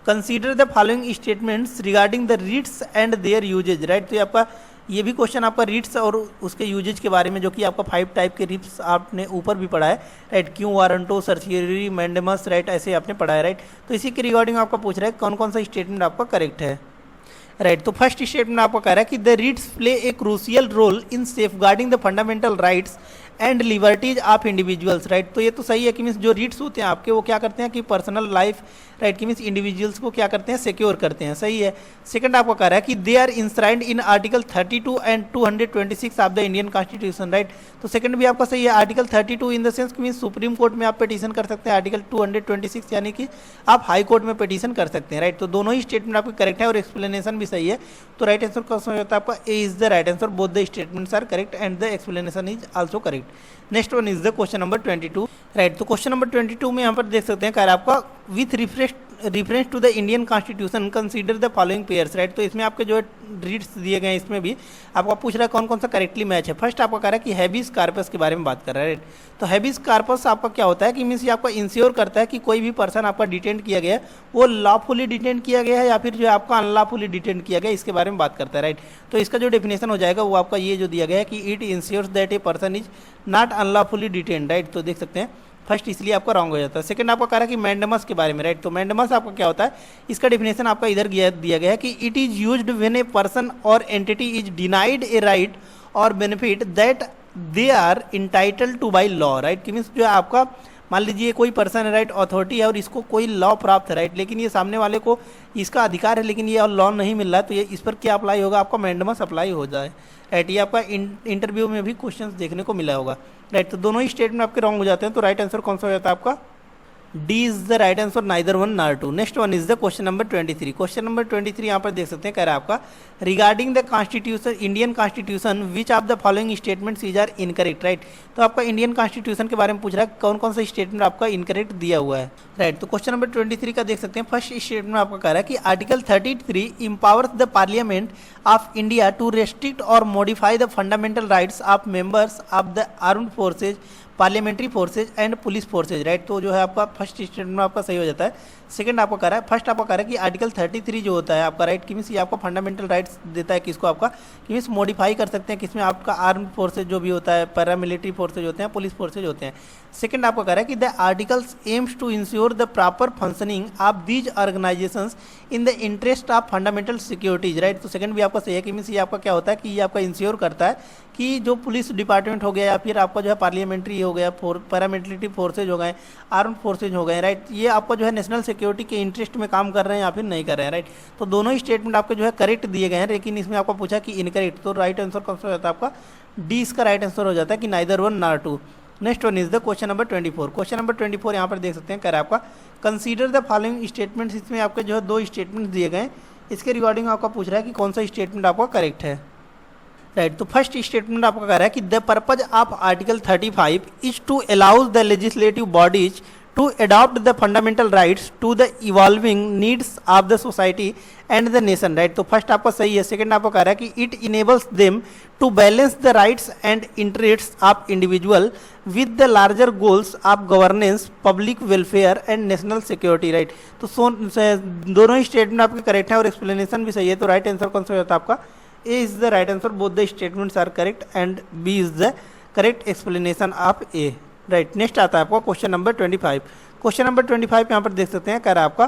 consider the following statements regarding the writs and their uses, right. तो ये आपका ये भी क्वेश्चन आपका रीट्स और उसके यूजेज के बारे में, जो कि आपका 5 टाइप के रीट्स आपने ऊपर भी पढ़ा है, राइट। क्यों, वारंटो, सर्चियरी, मैंडेमस, राइट, ऐसे आपने पढ़ा है, राइट। तो इसी के रिगार्डिंग आपका पूछ रहा है कौन कौन सा स्टेटमेंट आपका करेक्ट है, राइट। तो फर्स्ट स्टेटमेंट आपको कह रहा है कि the writs play a crucial role in safeguarding the fundamental rights and liberties of individuals, right. तो ये तो सही है कि मीन्स जो रीट्स होते हैं आपके वो क्या करते हैं कि पर्सनल लाइफ, राइट, कि मीन्स इंडिविजुअल्स को क्या करते हैं, सिक्योर करते हैं, सही है। सेकंड आपको कह रहा है कि they are enshrined in article 32 and 226 of the Indian constitution, right. तो सेकंड भी आपका सही है। आर्टिकल 32 इन द सेंस कि मीन्स सुप्रीम कोर्ट में आप पिटीशन कर सकते हैं, आर्टिकल 226 यानी कि आप हाई कोर्ट में पिटीशन कर सकते हैं, राइट। तो दोनों ही स्टेटमेंट आपके करेक्ट है और एक्सप्लेनेशन भी सही है, तो राइट आंसर कौन सा होता है आपका, A is the right answer, both the statements are correct and the explanation is also correct. Next one is the question number 22, right. तो क्वेश्चन नंबर 22 में यहाँ पर देख सकते हैं, कह रहा है आपका with reference to the Indian constitution consider the following pairs, right. तो इसमें आपके जो है रीड्स दिए गए हैं, इसमें भी आपको पूछ रहा है कौन कौन सा करेक्टली मैच है। फर्स्ट आपको कह रहा है कि हैबिस कार्पस के बारे में बात कर रहा है, राइट। तो हैबिस कार्पस आपका क्या होता है कि मीन्स ये आपका इंश्योर करता है कि कोई भी पर्सन आपका डिटेंड किया गया है वो लॉफुली डिटेंड किया गया है या फिर जो है आपका अनलॉफुली डिटेंड किया गया है, इसके बारे में बात करता है, राइट। तो इसका जो डेफिनेशन हो जाएगा वो आपका ये जो दिया गया है कि it ensures that a person is not unlawfully detained, right. तो देख सकते हैं फर्स्ट इसलिए आपका रॉन्ग हो जाता है। सेकंड आपका कह रहा है कि मैंडेमस के बारे में, राइट। तो मैंडेमस आपका क्या होता है, इसका डेफिनेशन आपका इधर दिया गया है कि it is used when a person or entity is denied a right or benefit that they are entitled to by law, right. कि मीन्स जो है आपका मान लीजिए कोई पर्सन है, राइट, अथॉरिटी है और इसको कोई लॉ प्राप्त है, राइट, लेकिन ये सामने वाले को इसका अधिकार है लेकिन ये लॉ नहीं मिल रहा है, तो ये इस पर क्या अप्लाई होगा, आपका मैंडेमस अप्लाई हो जाए, राइट। ये आपका इंटरव्यू में भी क्वेश्चंस देखने को मिला होगा, राइट। तो दोनों ही स्टेटमेंट आपके रॉन्ग हो जाते हैं, तो राइट आंसर कौन सा हो जाता है आपका, D is the right answer, neither one nor two. Next one is the question number 23। Question number 23 यहाँ पर देख सकते हैं, कह रहा है आपका regarding the constitution Indian constitution which of the following statements is are incorrect, right. तो आपका इंडियन कॉन्स्टिट्यूशन के बारे में पूछ रहा है कौन कौन सा स्टेटमेंट आपका इनकरेक्ट दिया हुआ है, राइट। तो क्वेश्चन नंबर 23 का देख सकते हैं, फर्स्ट स्टेटमेंट आपका कह रहा है कि article 33 empowers the parliament of India to restrict or modify the fundamental rights of members of the armed forces parliamentary forces and police forces, right. तो जो है आपका फर्स्ट स्टेटमेंट आपका सही हो जाता है। सेकंड आपको कह रहा है, फर्स्ट आपको कह रहा है कि आर्टिकल 33 जो होता है आपका, राइट, कि मीन्स ये आपको फंडामेंटल राइट्स देता है किसको, आपका कि मीन्स मॉडिफाई कर सकते हैं किसमें, आपका आर्म फोर्सेज जो भी होता है, पैरामिलिट्री फोर्सेज होते हैं, पुलिस फोर्सेज होते हैं। सेकंड आपको कह रहा है कि the articles aims to ensure the proper functioning of these organizations in the interest of fundamental securities, right. तो सेकंड भी आपका सही है कि मीन्स ये आपका क्या होता है कि ये आपका इंश्योर करता है कि जो पुलिस डिपार्टमेंट हो गया या फिर आपका जो है पार्लियामेंट्री हो गया, पैरामिलिट्री फोर्सेज हो गए, आर्म फोर्सेज हो गए, राइट, ये आपको जो है नेशनल सिक्योरिटी के इंटरेस्ट में काम कर रहे हैं या फिर नहीं कर रहे हैं, राइट। तो दोनों ही स्टेटमेंट आपके जो है करेक्ट दिए गए हैं, लेकिन इसमें आपको पूछा कि इनकरेक्ट, तो राइट आंसर कौन सा हो जाता है आपका, डी इसका राइट आंसर हो जाता है कि neither one nor two. Next one is the question number 24। Question number 24 यहाँ पर देख सकते हैं, कह रहा है आपका कंसीडर द फॉलोइंग स्टेटमेंट्स। इसमें आपके जो है दो स्टेटमेंट दिए गए हैं, इसके रिगार्डिंग आपका पूछ रहा है कि कौन सा स्टेटमेंट आपका करेक्ट है, राइट। तो फर्स्ट स्टेटमेंट आपका कह रहा है कि the purpose of article 35 is to allows the legislative bodies to adopt the fundamental rights to the evolving needs of the society and the nation, right। तो first आपका सही है। सेकंड आपको कह रहा है कि it enables them to balance the rights and interests of individual with the larger goals of governance, public welfare and national security, right। तो दोनों ही स्टेटमेंट आपके करेक्ट है और एक्सप्लेनेशन भी सही है। तो राइट आंसर कौन सा होता है आपका, A is the right answer, both the statements are correct and B is the correct explanation of A, right. Next आता है आपको क्वेश्चन नंबर 25। क्वेश्चन नंबर 25 यहाँ पर देख सकते हैं, कह रहा है आपका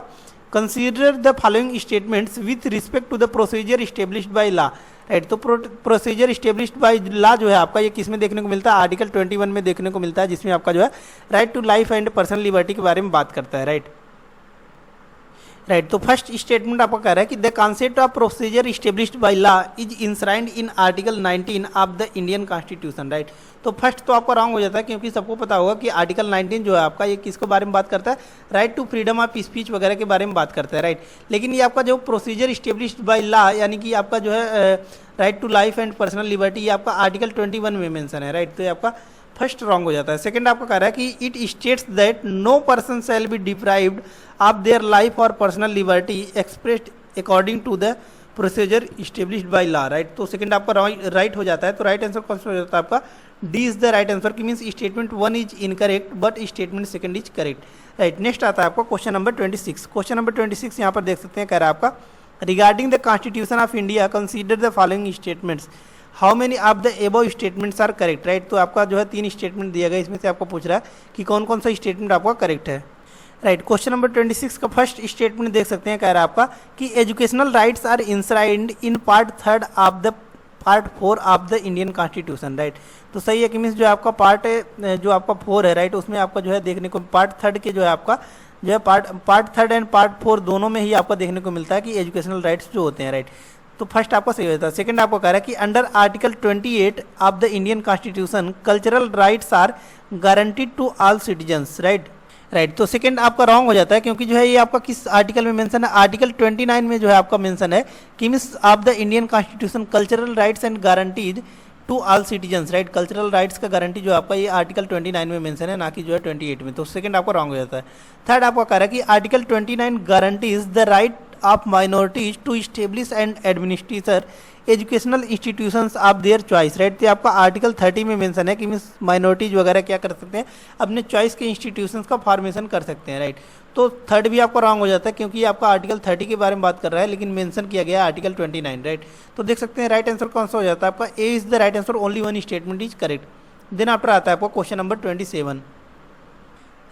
consider the following statements with respect to the procedure established by law, right. तो प्रोसीजर स्टेब्लिश्ड बाय लॉ जो है आपका ये किस में देखने को मिलता है, आर्टिकल 21 में देखने को मिलता है, जिसमें आपका जो है right to life and personal liberty के बारे में बात करता है, राइट। राइट, तो फर्स्ट स्टेटमेंट आपको कह रहा है कि the concept of procedure established by law is enshrined in article 19 of the Indian constitution, right. तो फर्स्ट तो आपका रॉन्ग हो जाता है, क्योंकि सबको पता होगा कि आर्टिकल 19 जो है आपका ये किसके बारे में बात करता है, right to freedom of speech वगैरह के बारे में बात करता है, राइट। लेकिन ये आपका जो प्रोसीजर स्टेब्लिश्ड बाय लॉ यानी कि आपका जो है right to life and personal liberty, ये आपका आर्टिकल 21 में मेंशन है, राइट। तो ये आपका फर्स्ट रॉन्ग हो जाता है। सेकंड आपको कह रहा है कि it states that no person shall be deprived of their life or personal liberty expressed according to the procedure established by law, right. तो सेकंड आपका राइट हो जाता है। तो राइट आंसर कौन सा हो जाता है आपका, D is the right answer, की means statement 1 is incorrect but statement second is correct, right. Next आता है आपको क्वेश्चन नंबर 26। क्वेश्चन नंबर 26 यहाँ पर देख सकते हैं, कह रहा है आपका regarding the constitution of India consider the following statements, how many of the above statements are correct, right. तो आपका जो है 3 स्टेटमेंट दिया गया, इसमें से आपको पूछ रहा है कि कौन कौन सा स्टेटमेंट आपका करेक्ट है, राइट। क्वेश्चन नंबर 26 का फर्स्ट स्टेटमेंट देख सकते हैं, कह रहा है आपका कि educational rights are enshrined in part 3 of the part 4 of the Indian constitution, right. तो सही है कि मीन्स जो आपका पार्ट जो आपका 4 है, राइट, उसमें आपका जो है देखने को पार्ट 3 के जो है आपका जो है पार्ट 3 एंड पार्ट 4 दोनों में ही आपको देखने को मिलता है कि एजुकेशनल राइट्स जो होते हैं, राइट। तो फर्स्ट आपको सही होता है। सेकंड आपको कह रहा है कि under article 28 of the Indian constitution cultural rights are guaranteed to all citizens, right. Right, तो सेकंड आपका रॉन्ग हो जाता है, क्योंकि जो है ये आपका किस आर्टिकल में मेंशन है, आर्टिकल 29 में जो है आपका मेंशन है कि miss of the Indian constitution cultural rights and guaranteed to all citizens, right. Cultural rights का गारंटी जो आपका ये आर्टिकल 29 में मेंशन है, ना कि जो है 28 में। तो सेकंड आपका रॉन्ग हो जाता है। थर्ड आपका कह रहा है कि article 29 guarantees the right of minorities to establish and administrator educational institutions of their choice, right. तो आपका आर्टिकल 30 में मेंशन है कि मीन्स माइनॉरिटीज वगैरह क्या कर सकते हैं, अपने चॉइस के इंस्टीट्यूशंस का फॉर्मेशन कर सकते हैं, राइट। तो थर्ड भी आपका रॉन्ग हो जाता है, क्योंकि आपका आर्टिकल 30 के बारे में बात कर रहा है, लेकिन मेंशन किया गया आर्टिकल 29, राइट। तो देख सकते हैं राइट आंसर कौन सा हो जाता है आपका, A is the right answer, only one statement is correct. Then after आता है आपको क्वेश्चन नंबर 27,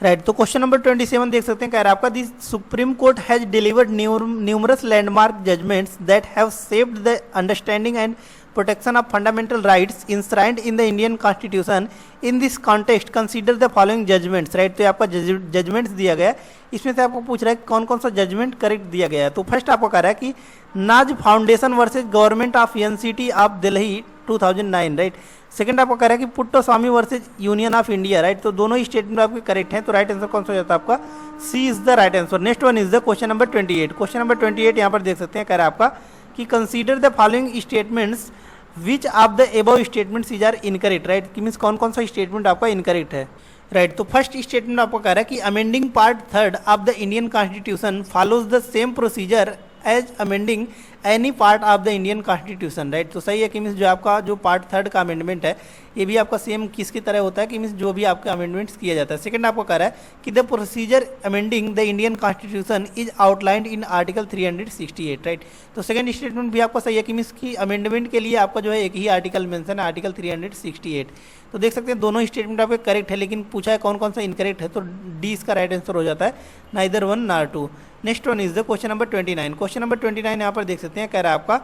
राइट। तो क्वेश्चन नंबर 27 देख सकते हैं, कह रहा है आपका this Supreme court has delivered numerous landmark judgments that have saved the understanding and protection of fundamental rights enshrined in the Indian constitution in this context consider the following judgments, right. तो आपका judgements दिया गया है, इसमें से आपको पूछ रहा है कौन कौन सा जजमेंट करेक्ट दिया गया है। तो फर्स्ट आपको कह रहा है कि Naz Foundation versus government of NCT of Delhi 2009, right. Second आपको कह रहा है कि Puttaswamy versus Union of India, right. तो दोनों ही स्टेटमेंट आपके करेक्ट हैं। तो राइट आंसर कौन सा हो जाता है आपका, C is the right answer. Next one is the question number 28। क्वेश्चन नंबर 28 यहाँ पर देख सकते हैं, कह रहा है आपका कि consider the following statements which of the above statements is are incorrect, right. कि मीन्स कौन कौन सा स्टेटमेंट आपका इनकरेक्ट है, राइट। तो फर्स्ट स्टेटमेंट आपको कह रहा है कि amending part 3 of the Indian constitution follows the same procedure as amending any part of the Indian constitution, right. तो सही है कि मीन्स जो आपका जो पार्ट 3 का अमेंडमेंट है ये भी आपका सेम किसकी तरह होता है कि मीन्स जो भी आपका अमेंडमेंट्स किया जाता है। सेकंड आपको कह रहा है कि the procedure amending the Indian constitution is outlined in article 368, right. तो सेकंड स्टेटमेंट भी आपको सही है कि मीन्स की अमेंडमेंट के लिए आपका जो है एक ही आर्टिकल मेंशन है, आर्टिकल 368। तो देख सकते हैं दोनों स्टेटमेंट आपके करेक्ट है, लेकिन पूछा है कौन कौन सा इनकरेक्ट है, तो डी इसका राइट आंसर हो जाता है, neither 1 nor 2। Next one is the question number 29। Question number 29 यहाँ पर देख सकते हैं, कह रहा है आपका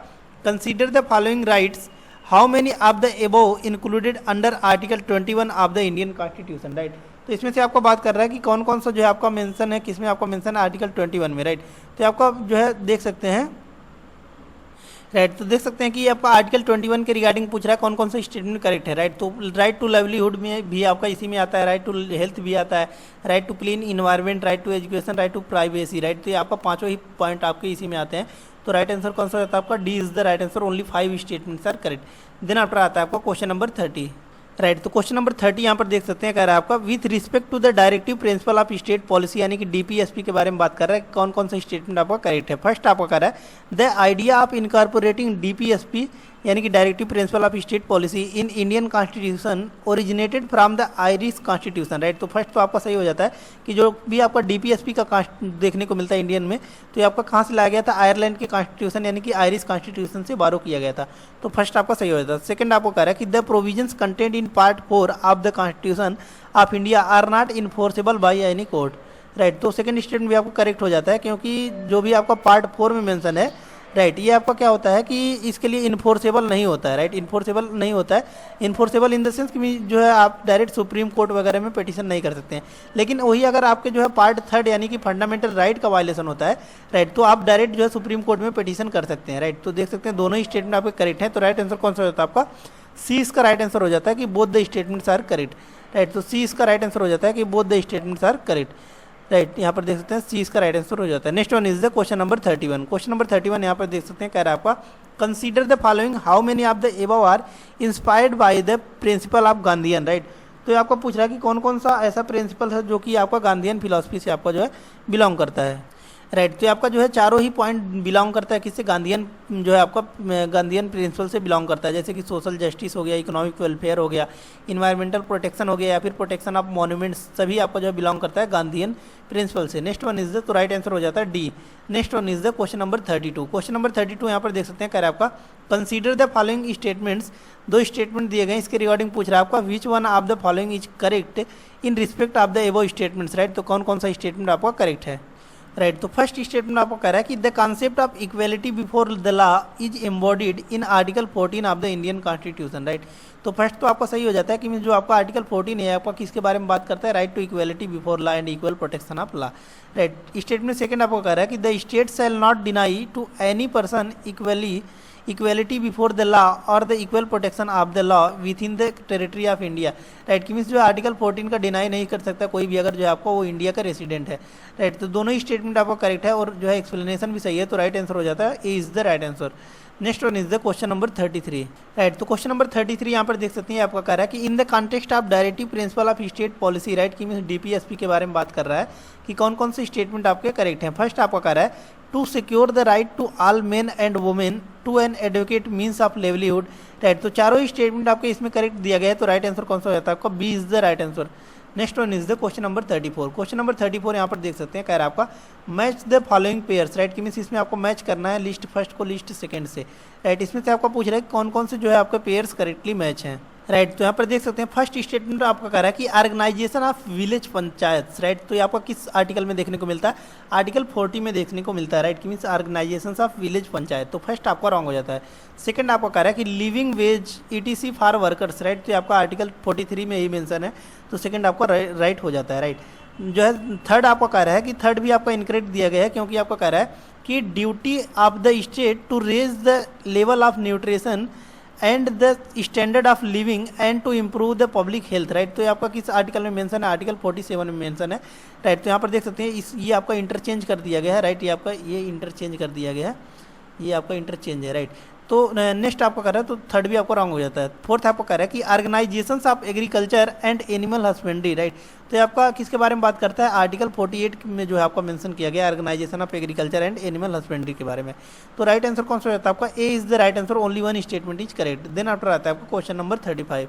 consider the following rights, how many of the above included under article 21 of the Indian constitution, right. तो इसमें से आपको बात कर रहा है कि कौन कौन सा जो है आपका मेंशन है, किसमें आपका मेंशन है, आर्टिकल 21 में, राइट। तो आपका जो है देख सकते हैं, राइट। तो देख सकते हैं कि आपका आर्टिकल 21 के रिगार्डिंग पूछ रहा है कौन कौन सा स्टेटमेंट करेक्ट है, राइट। तो राइट टू लाइवलीहुड में भी आपका इसी में आता है, राइट टू हेल्थ भी आता है, right to clean environment, right to education, right to privacy, right. तो ये आपका पांचों ही पॉइंट आपके इसी में आते हैं। तो राइट आंसर कौन सा होता है आपका, D is the right answer, only 5 statements are correct. Then after आता है आपका क्वेश्चन नंबर 30, राइट। तो क्वेश्चन नंबर 30 यहाँ पर देख सकते हैं, कह रहा है आपका with respect to the directive principle of state policy, यानी कि डीपीएसपी के बारे में बात कर रहा है, कौन कौन सा स्टेटमेंट आपका करेक्ट है। फर्स्ट आपका कह रहा है the idea of incorporating DPSP, यानी कि directive principle of state policy in Indian constitution originated from the Irish constitution, right. तो फर्स्ट तो आपका सही हो जाता है कि जो भी आपका डीपीएसपी का देखने को मिलता है इंडियन में, तो ये आपका कहाँ से लाया गया था, आयरलैंड के कॉन्स्टिट्यूशन यानी कि आयरिश कॉन्स्टिट्यूशन से बारो किया गया था। तो फर्स्ट आपका सही हो जाता है। सेकंड आपको कह रहा है कि the provisions content in part 4 of the constitution of India are not enforceable by any court, right. तो सेकंड स्टेटमेंट भी आपको करेक्ट हो जाता है, क्योंकि जो भी आपका पार्ट 4 में मेंशन है, राइट, ये आपका क्या होता है कि इसके लिए इन्फोर्सेबल नहीं होता है, राइट। इन्फोर्सेबल नहीं होता है, इन्फोर्सेबल इन द सेंस कि जो है आप डायरेक्ट सुप्रीम कोर्ट वगैरह में पिटीशन नहीं कर सकते हैं। लेकिन वही अगर आपके जो है पार्ट 3 यानी कि फंडामेंटल राइट का वायलेशन होता है, राइट, तो आप डायरेक्ट जो है सुप्रीम कोर्ट में पिटीशन कर सकते हैं, राइट। तो देख सकते हैं दोनों ही स्टेटमेंट आपके करेक्ट हैं। तो राइट आंसर कौन सा होता है आपका, सी इसका राइट आंसर हो जाता है कि both the statements are correct, right. तो सी इसका राइट आंसर हो जाता है कि both the statements are correct, right. यहाँ पर देख सकते हैं सी इसका राइट आंसर हो जाता है। Next one is the question number 31। Question number 31 यहाँ पर देख सकते हैं, कह रहा है आपका consider the following, how many of the above are inspired by the principle of Gandhian, right. तो ये आपका पूछ रहा है कि कौन कौन सा ऐसा प्रिंसिपल है जो कि आपका गांधीयन फिलॉसफी से आपका जो है बिलोंग करता है, राइट। तो आपका जो है चारों ही पॉइंट बिलोंग करता है किससे, गांधीयन जो है आपका गांधीयन प्रिंसिपल से बिलोंग करता है, जैसे कि सोशल जस्टिस हो गया, इकोनॉमिक वेलफेयर हो गया, इन्वायरमेंटल प्रोटेक्शन हो गया, या फिर प्रोटेक्शन ऑफ मॉन्यूमेंट्स, सभी आपका जो है बिलोंग करता है गांधीयन प्रिंसिपल से। नेक्स्ट वन इज द, तो राइट आंसर हो जाता है D. Next one is the question number 32। Question number 32 यहाँ पर देख सकते हैं, कह रहा है आपका कंसीडर द फॉलोइंग स्टेटमेंट्स, दो स्टेटमेंट दिए गए, इसके रिगार्डिंग पूछ रहा है आपका विच one of the following is correct in respect of the above statements, right. तो कौन कौन सा स्टेटमेंट आपका करेक्ट है, राइट। तो फर्स्ट स्टेटमेंट आपको कह रहा है कि the concept of equality before the law is embodied in article 14 of the Indian constitution, right. तो फर्स्ट तो आपका सही हो जाता है कि जो आपका आर्टिकल 14 है आपका किसके बारे में बात करता है, right to equality before law and equal protection of law, right. Statement second आपको कह रहा है कि the state shall not deny to any person equality before the law और the equal protection of the law within the territory of India, right. कि means जो article 14 का deny नहीं कर सकता कोई भी अगर जो है आपको वो इंडिया का रेसिडेंट है, राइट। तो दोनों ही स्टेटमेंट आपका करेक्ट है और जो है एक्सप्लेनेशन भी सही है, तो राइट आंसर हो जाता है A is the right answer. Next one is the question number 33, right. तो क्वेश्चन नंबर 33 यहाँ पर देख सकते हैं, आपका कह रहा है कि इन the context of directive principle of state policy, right, कि मीन्स डीपीएसपी के बारे में बात कर रहा है कि कौन कौन से स्टेटमेंट आपके करेक्ट हैं। फर्स्ट आपका कह रहा है to secure the right to all men and women to an advocate means of livelihood, right. तो चारों ही स्टेटमेंट आपके इसमें करेक्ट दिया गया है, तो राइट आंसर कौन सा हो जाता है आपका, B is the right answer. Next one is the question number 34। Question number 34 यहाँ पर देख सकते हैं, कह रहा है आपका match the following pairs, right. कि मीन्स इसमें आपको मैच करना है लिस्ट फर्स्ट को लिस्ट सेकंड से, राइट। इसमें से आपका पूछ रहा है कौन कौन से जो है आपके पेयर्स करेक्टली मैच हैं, राइट। तो यहाँ पर देख सकते हैं फर्स्ट स्टेटमेंट आपका कह रहा है कि organization of village panchayat, right. तो ये आपका किस आर्टिकल में देखने को मिलता है, आर्टिकल 40 में देखने को मिलता है, राइट। कि means organization of village panchayat, तो फर्स्ट आपका रॉन्ग हो जाता है। सेकंड आपका कह रहा है कि living veg etc for workers, right. तो आपका आर्टिकल 43 में यही मेंशन है, तो सेकंड आपका राइट हो जाता है, राइट। जो है थर्ड आपका कह रहा है कि थर्ड भी आपका इनकरेक्ट दिया गया है, क्योंकि आपका कह रहा है कि duty of the state to raise the level of nutrition and the standard of living and to improve the public health, right. तो ये आपका किस आर्टिकल में मेंशन है, आर्टिकल 47 में मेंशन है, राइट। तो यहाँ पर देख सकते हैं ये आपका इंटरचेंज कर दिया गया है, राइट। ये आपका ये इंटरचेंज कर दिया गया है, ये आपका इंटरचेंज है, राइट। तो नेक्स्ट आपको कह रहा है, तो थर्ड भी आपको रॉन्ग हो जाता है। फोर्थ आपको कह रहा है कि organisations of agriculture and animal husbandry, right. तो ये आपका किसके बारे में बात करता है, आर्टिकल 48 में जो है आपका मेंशन किया गया organization of agriculture and animal husbandry के बारे में। तो राइट आंसर कौन सा हो जाता है आपका, A is the right answer, only one statement is correct. Then after आता है आपका क्वेश्चन नंबर 35,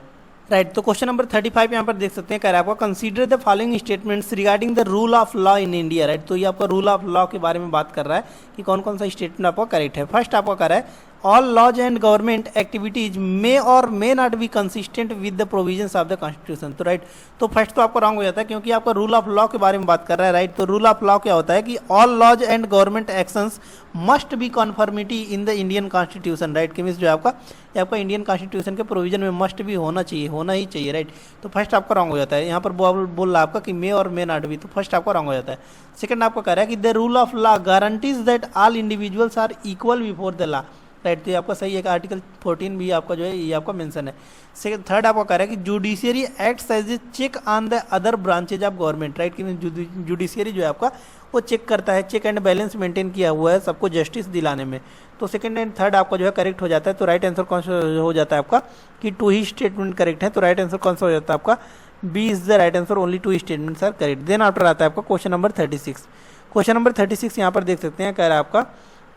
राइट। तो क्वेश्चन नंबर 35 यहाँ पर देख सकते हैं, कह रहा है आपका consider the following statements regarding the rule of law in India, right. तो ये आपका रूल ऑफ लॉ के बारे में बात कर रहा है कि कौन कौन सा स्टेटमेंट आपका करेक्ट है। फर्स्ट आपका कह रहा है all laws and government activities may और may not be consistent with the provisions of the constitution. तो राइट, तो फर्स्ट तो आपको रॉन्ग हो जाता है क्योंकि आपका रूल ऑफ लॉ के बारे में बात कर रहा है, राइट। तो रूल ऑफ लॉ क्या होता है कि all laws and government actions must be conformity in the Indian constitution, right. कि मीन्स जो आपका इंडियन कॉन्स्टिट्यूशन के प्रोविजन में मस्ट भी होना चाहिए, होना ही चाहिए, राइट। तो फर्स्ट आपका रॉन्ग हो जाता है। यहाँ पर बोल रहा है आपका कि मे और मे नॉट बी, तो फर्स्ट आपका रॉन्ग हो जाता है। सेकंड आपको कह रहा है कि the rule of law guarantees that all individuals are equal before the law, right. तो ये आपका सही है कि आर्टिकल 14 भी आपका जो है ये आपका मेंशन है। सेकंड थर्ड आपको कह रहा है कि judiciary acts as a check on the other branches of government, right. कि जुडिशियरी जो है आपका वो चेक करता है, चेक एंड बैलेंस मेंटेन किया हुआ है सबको जस्टिस दिलाने में। तो सेकंड एंड थर्ड आपका जो है करेक्ट हो जाता है। तो राइट आंसर कौन सा हो जाता है आपका कि टू ही स्टेटमेंट करेक्ट है। तो राइट आंसर कौन सा हो जाता है आपका, B is the right answer, only two statements are correct. Then after आता है आपका क्वेश्चन नंबर 36। क्वेश्चन नंबर 36 यहाँ पर देख सकते हैं, कह रहा है आपका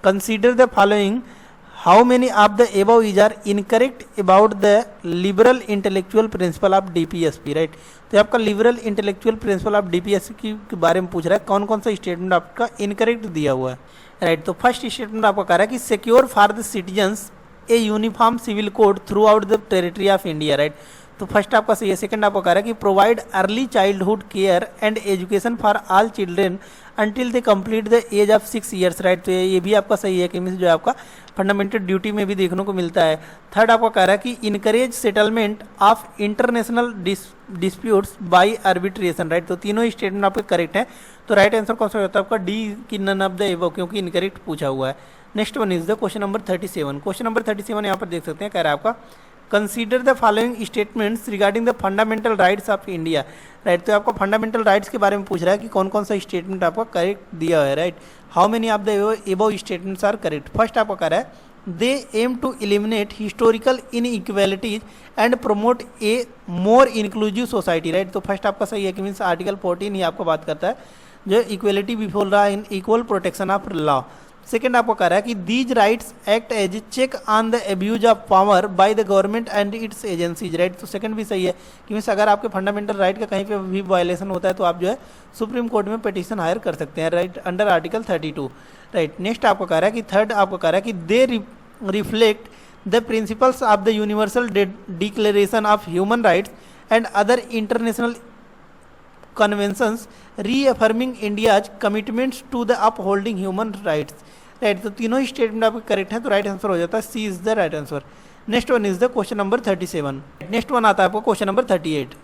consider the following how many of the above is are incorrect about the liberal intellectual principle of DPSP, right. तो आपका liberal intellectual principle of DPSP के बारे में पूछ रहा है कौन कौन सा स्टेटमेंट आपका इनकरेक्ट दिया हुआ है, राइट। तो फर्स्ट स्टेटमेंट आपको कह रहा है कि secure for the citizens a uniform civil code throughout the territory of India, right. तो फर्स्ट आपका सही है। सेकंड आपको कह रहा है कि provide early childhood care and education for all children until they complete the age of 6 years, right. तो ये भी आपका सही है कि मीन्स जो है आपका फंडामेंटल ड्यूटी में भी देखने को मिलता है। थर्ड आपको कह रहा है कि encourage settlement of international disputes by arbitration, right. तो तीनों ही स्टेटमेंट आपके करेक्ट है। तो राइट आंसर कौन सा होता है आपका, डी की नन ऑफ द एबव, क्योंकि इनकरेक्ट पूछा हुआ है। Next one is the question number 37। Question number 37 यहाँ पर देख सकते हैं, कह रहा है आपका consider the following statements regarding the fundamental rights of India, right. तो आपको फंडामेंटल राइट्स के बारे में पूछ रहा है कि कौन कौन सा स्टेटमेंट आपका करेक्ट दिया है, right. How many of the above statements are correct. First आपको कह रहा है they aim to eliminate historical inequalities and promote a more inclusive society, right. तो फर्स्ट आपका सही है कि मीन्स आर्टिकल 14 ही आपको बात करता है जो equality before law in equal protection of law. Second आपको कह रहा है कि these rights act as check on the abuse of power by the government and its agencies, right. तो सेकंड भी सही है कि मीन्स अगर आपके फंडामेंटल राइट का कहीं पे भी वायलेशन होता है तो आप जो है सुप्रीम कोर्ट में पिटीशन हायर कर सकते हैं, right, under article 32, right. Next आपको कह रहा है कि थर्ड आपको कह रहा है कि they reflect the principles of the universal declaration of Human Rights and other international conventions reaffirming India's commitments to the upholding human rights, right. तो तीनों ही स्टेटमेंट आपके करेक्ट है। तो राइट आंसर हो जाता है C is the right answer. Next one is the question number 37। Next one आता है आपको question number 38,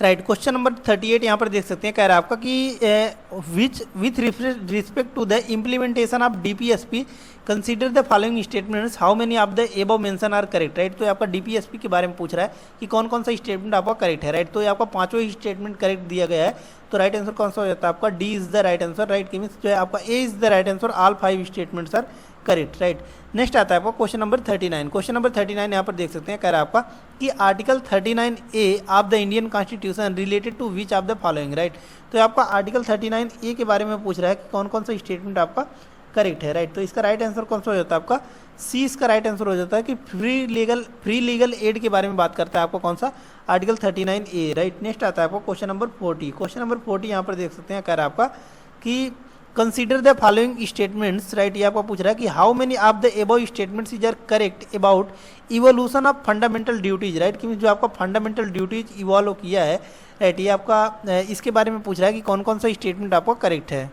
right. Question number 38 यहाँ पर देख सकते हैं, कह रहा है आपका कि with respect to the implementation of DPSP consider the following statements how many of the above mention are correct, right. तो आपका डीपीएसपी के बारे में पूछ रहा है कि कौन कौन सा स्टेटमेंट आपका करेक्ट है, राइट। तो ये आपका पांचों ही स्टेटमेंट करेक्ट दिया गया है। तो राइट आंसर कौन सा हो जाता है आपका, D is the right answer, right. कि मीन्स जो है आपका A is the right answer, all 5 statements are correct, right. Next आता है आपका क्वेश्चन नंबर 39। क्वेश्चन नंबर 39 यहाँ पर देख सकते हैं, कह रहा है आपका कि article 39A of the Indian constitution related to which of the following, right. तो आपका आर्टिकल 39A के बारे में पूछ रहा है कि कौन कौन सा स्टेटमेंट आपका करेक्ट है, राइट। तो इसका राइट आंसर कौन सा हो जाता है आपका, सी इसका राइट आंसर हो जाता है कि फ्री लीगल एड के बारे में बात करता है आपको कौन सा, आर्टिकल 39A, राइट। नेक्स्ट आता है आपको क्वेश्चन नंबर 40। क्वेश्चन नंबर 40 यहाँ पर देख सकते हैं, कह रहा है आपका कि consider the following statements, right. ये आपको पूछ रहा है कि how many of the above statements is are correct about evolution of fundamental duties, right. कि जो आपका फंडामेंटल ड्यूटीज इवॉल्व किया है, राइट। ये आपका इसके बारे में पूछ रहा है कि कौन कौन सा स्टेटमेंट आपका करेक्ट है,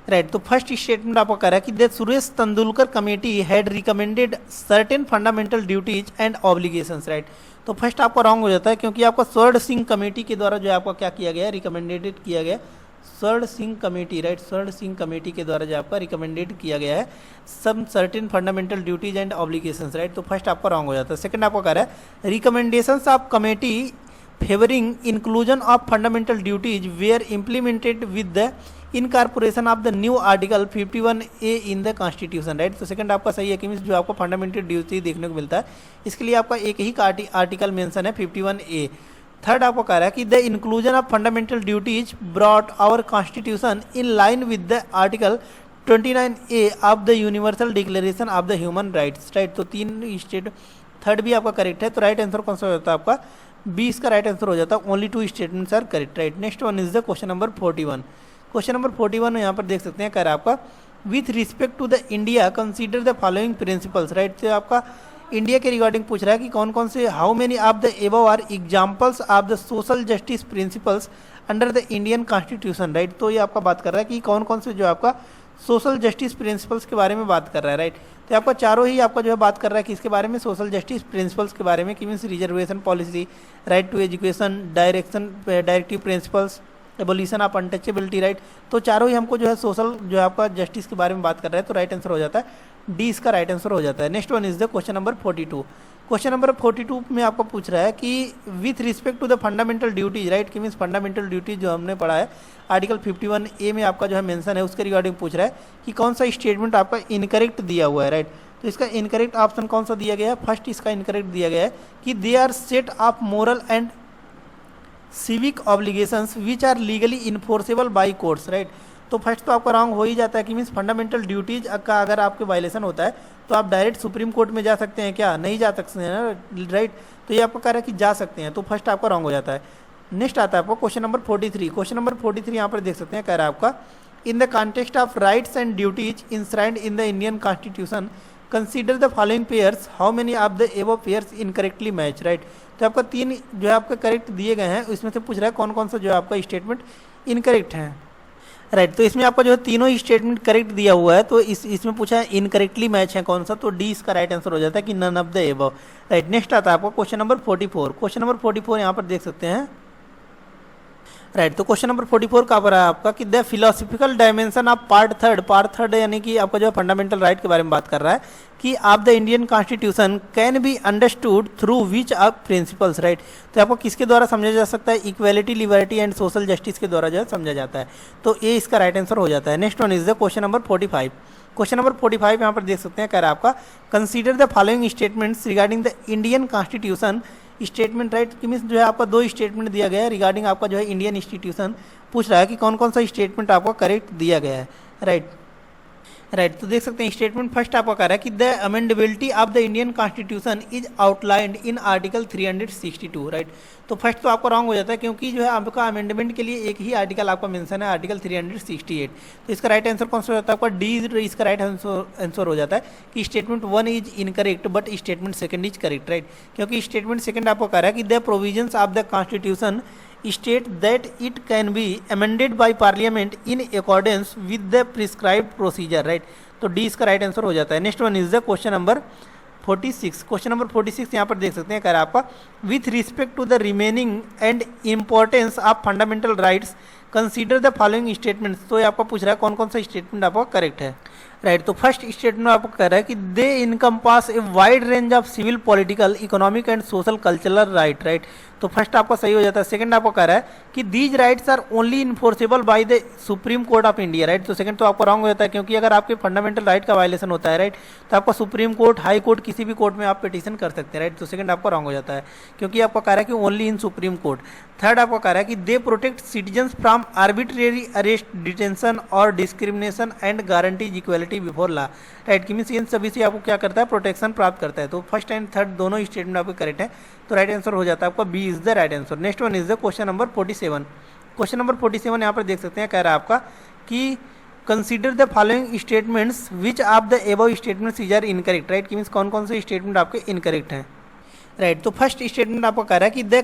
राइट। तो फर्स्ट स्टेटमेंट आपको कह रहा है कि the Suresh Tendulkar committee had recommended certain fundamental duties and obligations, right. तो फर्स्ट आपका रॉन्ग हो जाता है क्योंकि आपका स्वर्ण सिंह कमेटी के द्वारा जो आपका क्या किया गया, रिकमेंडेड किया गया, स्वर्ण सिंह कमेटी, राइट। स्वर्ण सिंह कमेटी के द्वारा जो आपका रिकमेंडेड किया गया है some certain fundamental duties and obligations, right. तो फर्स्ट आपका रॉन्ग हो जाता है। सेकंड आपको कह रहा है recommendations of committee favouring inclusion of fundamental duties were implemented with the incorporation of the new article 51A in the constitution, right. तो सेकंड आपका सही है कि जो आपको फंडामेंटल ड्यूटी देखने को मिलता है, इसके लिए आपका एक ही आर्टिकल मेंशन है 51A। थर्ड आपको कह रहा है कि the inclusion of fundamental duties brought our constitution in line with the article 29A of the universal declaration of the human rights, right. तो तीन स्टेट, थर्ड भी आपका करेक्ट है। तो राइट आंसर कौन सा हो जाता है आपका? 20 का राइट आंसर हो जाता है। Only 2 statements are correct, right. Next one is the question number 41। Question number 41 यहाँ पर देख सकते हैं, कह रहा है आपका with respect to the India consider the following principles, right. तो आपका इंडिया के रिगार्डिंग पूछ रहा है कि कौन कौन से, how many of the above are examples of the social justice principles under the Indian constitution, right. तो ये आपका बात कर रहा है कि कौन कौन से जो आपका सोशल जस्टिस प्रिंसिपल्स के बारे में बात कर रहा है, राइट। तो आपका चारों ही आपका जो है बात कर रहा है कि इसके बारे में, सोशल जस्टिस प्रिंसिपल्स के बारे में, कि means reservation policy, right to education, directive principles, abolition of untouchability, right. तो चारों ही हमको जो है सोशल जो है आपका जस्टिस के बारे में बात कर रहा है। तो राइट आंसर हो जाता है डी, इसका राइट आंसर हो जाता है। Next one is the question number 42। Question number 42 में आपको पूछ रहा है कि with respect to the fundamental duties, right, कि मीन्स फंडामेंटल ड्यूटीज जो हमने पढ़ा है आर्टिकल 51A में आपका जो है मेंशन है, उसके रिगार्डिंग पूछ रहा है कि कौन सा स्टेटमेंट आपका इनकरेक्ट दिया हुआ है, राइट। तो इसका इनकरेक्ट ऑप्शन कौन सा दिया गया है? फर्स्ट इसका इनकरेक्ट दिया गया है कि they are set of moral and civic obligations which are legally enforceable by courts, right. तो फर्स्ट तो आपका रॉन्ग हो ही जाता है कि मीन्स फंडामेंटल ड्यूटीज का अगर आपके वायलेशन होता है तो आप डायरेक्ट सुप्रीम कोर्ट में जा सकते हैं क्या? नहीं जा सकते हैं ना, राइट। तो ये आपको कह रहा है कि जा सकते हैं, तो फर्स्ट आपका रॉन्ग हो जाता है। नेक्स्ट आता है आपको क्वेश्चन नंबर 43। क्वेश्चन नंबर 43 यहाँ पर देख सकते हैं, कह रहा है आपका in the context of rights and duties enshrined in the Indian constitution consider the following pairs, how many of the above pairs incorrectly match, right. तो आपका 3 जो है आपका करेक्ट दिए गए हैं, इसमें से पूछ रहा है कौन कौन सा जो है आपका स्टेटमेंट इनकरेक्ट है, राइट। तो इसमें आपका जो है तीनों स्टेटमेंट करेक्ट दिया हुआ है। तो इसमें पूछा है इनकरेक्टली मैच है कौन सा, तो डी इसका राइट आंसर हो जाता है कि none of the above, right. Next आता है आपको क्वेश्चन नंबर 44। क्वेश्चन नंबर 44 यहाँ पर देख सकते हैं, राइट। तो क्वेश्चन नंबर 44 का पर है आपका कि the philosophical dimension of part third यानी कि आपका जो है फंडामेंटल राइट के बारे में बात कर रहा है कि आप the Indian constitution can be understood through which of principles, right. तो आपको किसके द्वारा समझा जा सकता है? Equality, liberty and social justice के द्वारा जो है समझा जाता है। तो ये इसका राइट आंसर हो जाता है। Next one is the question number 45। Question number 45 यहाँ पर देख सकते हैं, कह रहा है आपका consider the following statements regarding the Indian constitution statement, right. कि मीन्स जो है आपका 2 स्टेटमेंट दिया गया है रिगार्डिंग आपका जो है इंडियन इंस्टीट्यूशन, पूछ रहा है कि कौन कौन सा स्टेटमेंट आपको करेक्ट दिया गया है, राइट। तो देख सकते हैं स्टेटमेंट फर्स्ट आपका कह रहा है कि the amendability of the Indian constitution is outlined in article 362, right. तो फर्स्ट तो आपका रॉन्ग हो जाता है क्योंकि जो है आपका अमेंडमेंट के लिए एक ही आर्टिकल आपका मेंशन है, आर्टिकल 368। तो इसका राइट आंसर कौन सा हो जाता है आपका? डी इसका राइट आंसर हो जाता है कि statement 1 is incorrect but statement 2 is correct, right. क्योंकि स्टेटमेंट 2 आपको कह रहा है कि the provisions of the constitution state that it can be amended by parliament in accordance with the prescribed procedure, right। तो डी इसका राइट आंसर हो जाता है। Next one is the question number 46। Question number 46 यहाँ पर देख सकते हैं, कह रहा है आपका with respect to the remaining and importance of fundamental rights consider the following statements. तो ये आपका पूछ रहा है कौन कौन सा स्टेटमेंट आपका करेक्ट है, राइट। तो फर्स्ट स्टेटमेंट आपको कह रहा है कि they encompass a wide range of civil, political, economic and social cultural right. तो फर्स्ट आपका सही हो जाता है। सेकंड आपको कह रहा है कि these rights are only enforceable by the supreme court of India, right. तो सेकंड तो आपको रॉन्ग हो जाता है क्योंकि अगर आपके फंडामेंटल राइट का वायलेशन होता है, राइट, तो आपका सुप्रीम कोर्ट, हाई कोर्ट, किसी भी कोर्ट में आप पिटीशन कर सकते हैं, राइट। तो सेकंड आपका रॉन्ग हो जाता है क्योंकि आपको कह रहा है कि only in Supreme Court. Third आपको कह रहा है कि they protect citizens from arbitrary arrest, detention और discrimination and guarantees equality before law, right. कि मीन्स इन सभी से आपको क्या करता है? प्रोटेक्शन प्राप्त करता है। तो फर्स्ट एंड थर्ड दोनों स्टेटमेंट आपके करेक्ट है, तो राइट आंसर हो जाता है आपका B is the right answer. Next one is the question number 47। Question number 47 यहाँ पर देख सकते हैं, कह रहा है आपका कि consider the following statements which of the above statements is are incorrect, right. कि मीन्स कौन कौन से स्टेटमेंट आपके इनकरेक्ट हैं, राइट। तो फर्स्ट स्टेटमेंट आपको कह रहा है कि द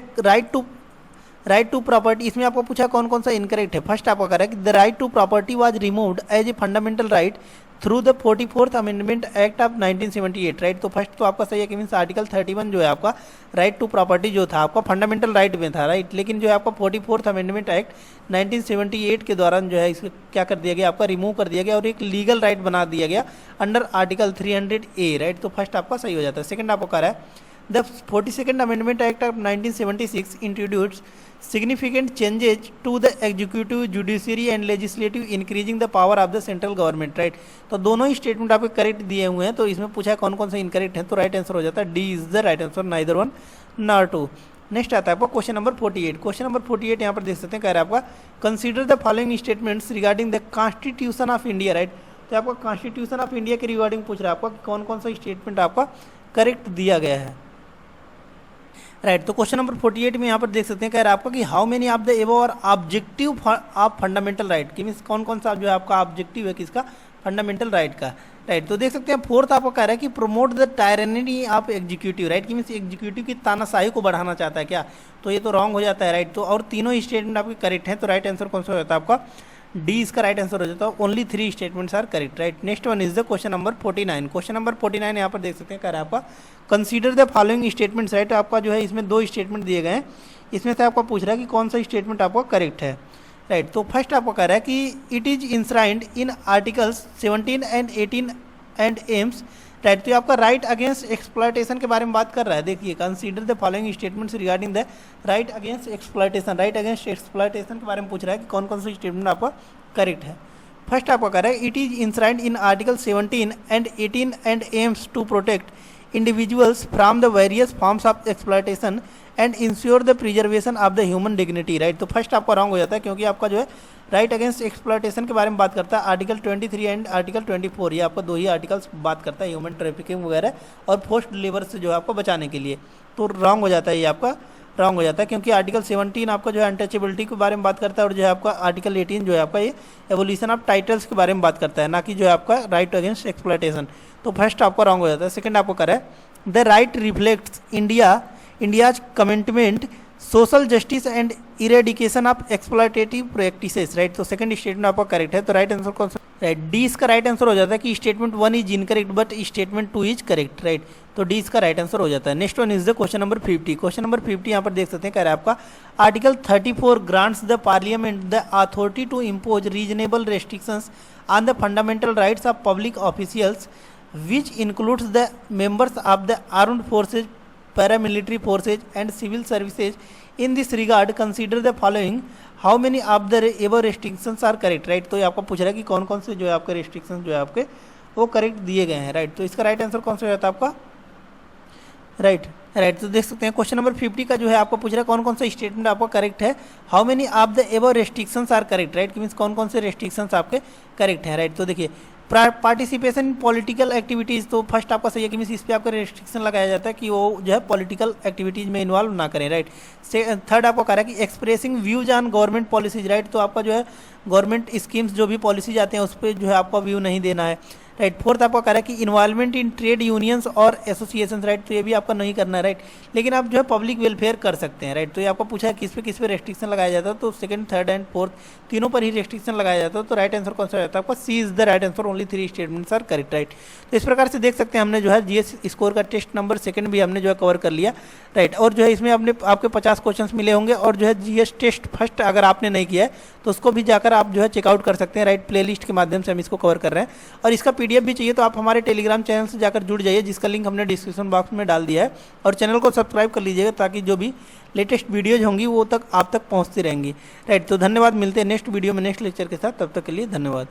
राइट टू प्रॉपर्टी, इसमें आपको पूछा कौन कौन सा इनकरेक्ट है। फर्स्ट आपको कह रहा है कि the right to property was removed as a fundamental right through the 44th amendment act of 1978, right. तो फर्स्ट तो आपका सही है कि मीन्स आर्टिकल 31 जो है आपका राइट टू प्रॉपर्टी जो था आपका फंडामेंटल राइट में था, राइट। लेकिन जो है आपका 44th अमेंडमेंट एक्ट 1978 के दौरान जो है इसको क्या कर दिया गया? आपका रिमूव कर दिया गया और एक लीगल राइट बना दिया गया अंडर आर्टिकल 300A, राइट। तो फर्स्ट आपका सही हो जाता है। सेकंड आपको कह रहा है the 42nd amendment act of 1976 introduced significant changes to the executive, judiciary and legislative, increasing the power of the central government, right। तो दोनों ही स्टेटमेंट आपको करेक्ट दिए हुए हैं, तो इसमें पूछा है कौन कौन से इनकरेक्ट हैं, तो राइट आंसर हो जाता है D is the right answer, neither one nor two. Next आता है आपका क्वेश्चन नंबर 48। क्वेश्चन नंबर 48 यहाँ पर देख सकते हैं, कह रहा है आपका consider the following statements regarding the constitution of India, right. तो आपका कॉन्स्टिट्यूशन ऑफ इंडिया के रिगार्डिंग पूछ रहा है आपका कौन कौन सा स्टेटमेंट आपका करेक्ट दिया गया है, राइट। तो क्वेश्चन नंबर 48 में यहाँ पर देख सकते हैं, कह रहा है आपका कि how many of the above और ऑब्जेक्टिव ऑफ फंडामेंटल राइट, कि मीन्स कौन कौन सा जो है आपका ऑब्जेक्टिव है किसका, फंडामेंटल राइट का, राइट। तो देख सकते हैं फोर्थ आपको कह रहा है कि promote the tyranny of executive, right, कि मीन्स एग्जीक्यूटिव की तानाशाही को बढ़ाना चाहता है क्या, तो ये तो रॉन्ग हो जाता है, राइट। तो और तीनों ही स्टेटमेंट आपके करेक्ट हैं, तो राइट आंसर कौन सा हो जाता है आपका डी, इसका राइट आंसर हो जाता है, only 3 statements are correct, right. Next one is the question number 49। Question number 49 यहाँ पर देख सकते हैं, कह रहा है आपका consider the following statements, right. आपका जो है इसमें 2 स्टेटमेंट दिए गए हैं, इसमें से आपको पूछ रहा है कि कौन सा स्टेटमेंट आपका करेक्ट है, राइट। तो फर्स्ट आपको कह रहा है कि it is enshrined in articles 17 and 18 and aims, right. तो ये आपका राइट अगेंस्ट एक्सप्लॉयटेशन के बारे में बात कर रहा है। देखिए consider the following statements regarding the right against exploitation, right against exploitation के बारे में पूछ रहा है कि कौन कौन सा स्टेटमेंट आपका करेक्ट है। फर्स्ट आपका कह रहा है it is enshrined in article 17 and 18 and aims to protect individuals from the various forms of exploitation and ensure the preservation of the human dignity, right. तो फर्स्ट आपका रॉन्ग हो जाता है, क्योंकि आपका जो है राइट अगेंस्ट एक्सप्लॉयटेशन के बारे में बात करता है आर्टिकल 23 एंड आर्टिकल 24, ये आपको 2 ही आर्टिकल्स बात करता है ह्यूमन ट्रैफिकिंग वगैरह और फोर्स्ड लेबर से जो है आपको बचाने के लिए, तो रॉन्ग हो जाता है, ये आपका रॉन्ग हो जाता है, क्योंकि आर्टिकल 17 आपका जो है अनटचेबिलिटी के बारे में बात करता है और जो है आपका आर्टिकल 18 जो है आपका ये एवोल्यूशन ऑफ टाइटल्स के बारे में बात करता है, ना कि जो है आपका राइट अगेंस्ट एक्सप्लॉयटेशन। तो फर्स्ट आपका रॉन्ग हो जाता है। सेकंड आपको कह रहा है the right reflects India's commitment social justice and eradication of exploitative practices, right. तो सेकंड स्टेटमेंट आपका करेक्ट है, तो राइट आंसर कौन सा, राइट डी इसका राइट आंसर हो जाता है कि statement 1 is incorrect but statement 2 is correct, right. तो डी इसका राइट आंसर हो जाता है। Next one is the question number 50। Question number 50 यहाँ पर देख सकते हैं, कह रहा है आपका article 34 grants the parliament the authority to impose reasonable restrictions on the fundamental rights of public officials which includes the members of the armed forces, paramilitary forces and civil services. In this regard consider the following, how many of the above restrictions are correct, right। तो ये आपको पूछ रहा है कि कौन कौन से जो है आपके restrictions जो है आपके वो करेक्ट दिए गए हैं, राइट। तो इसका राइट आंसर कौन सा हो जाता है आपका, राइट। तो देख सकते हैं क्वेश्चन नंबर 50 का जो है आपको पूछ रहा है कौन कौन सा स्टेटमेंट आपका करेक्ट है, how many of the above restrictions are correct, right, means कौन कौन से रेस्ट्रिक्शंस आपके करेक्ट हैं, राइट। तो देखिए पार्टिसिपेशन इन पॉलिटिकल एक्टिविटीज़, तो फर्स्ट आपका सही है कि मीन्स इस पर आपका रेस्ट्रिक्शन लगाया जाता है कि वो जो है पॉलिटिकल एक्टिविटीज़ में इन्वॉल्व ना करें, राइट। थर्ड आपको कह रहा है कि expressing views on government policies, right. तो आपका जो है गवर्नमेंट स्कीम्स जो भी पॉलिसीज आते हैं उस पर जो है आपका व्यू नहीं देना है, राइट। फोर्थ आपको कह रहा है कि इन्वॉल्वमेंट इन ट्रेड यूनियंस और एसोसिएशन, राइट। तो ये भी आपका नहीं करना है, राइट, लेकिन आप जो है पब्लिक वेलफेयर कर सकते हैं, राइट। तो ये आपको पूछा है किस पे रेस्ट्रिक्शन लगाया जाता है, तो सेकंड, थर्ड एंड फोर्थ तीनों पर ही रेस्ट्रिक्शन लगाया जाता है, तो राइट आंसर कौन सा रहता है आपका C is the right answer, only 3 statements are correct, right. तो इस प्रकार से देख सकते हैं हमने जो है जीएस स्कोर का टेस्ट नंबर 2 भी हमने जो है कवर कर लिया, राइट। और जो है इसमें आपने आपके 50 क्वेश्चन मिले होंगे, और जो है जीएस टेस्ट फर्स्ट अगर आपने नहीं किया है तो उसको भी जाकर आप जो है चेकआउट कर सकते हैं, राइट। प्लेलिस्ट के माध्यम से हम इसको कवर कर रहे हैं, और इसका पीडीएफ भी चाहिए तो आप हमारे टेलीग्राम चैनल से जाकर जुड़ जाइए, जिसका लिंक हमने डिस्क्रिप्शन बॉक्स में डाल दिया है, और चैनल को सब्सक्राइब कर लीजिएगा ताकि जो भी लेटेस्ट वीडियोज होंगी वो तक आप तक पहुंचती रहेंगी, राइट। तो धन्यवाद, मिलते हैं नेक्स्ट वीडियो में नेक्स्ट लेक्चर के साथ, तब तक के लिए धन्यवाद।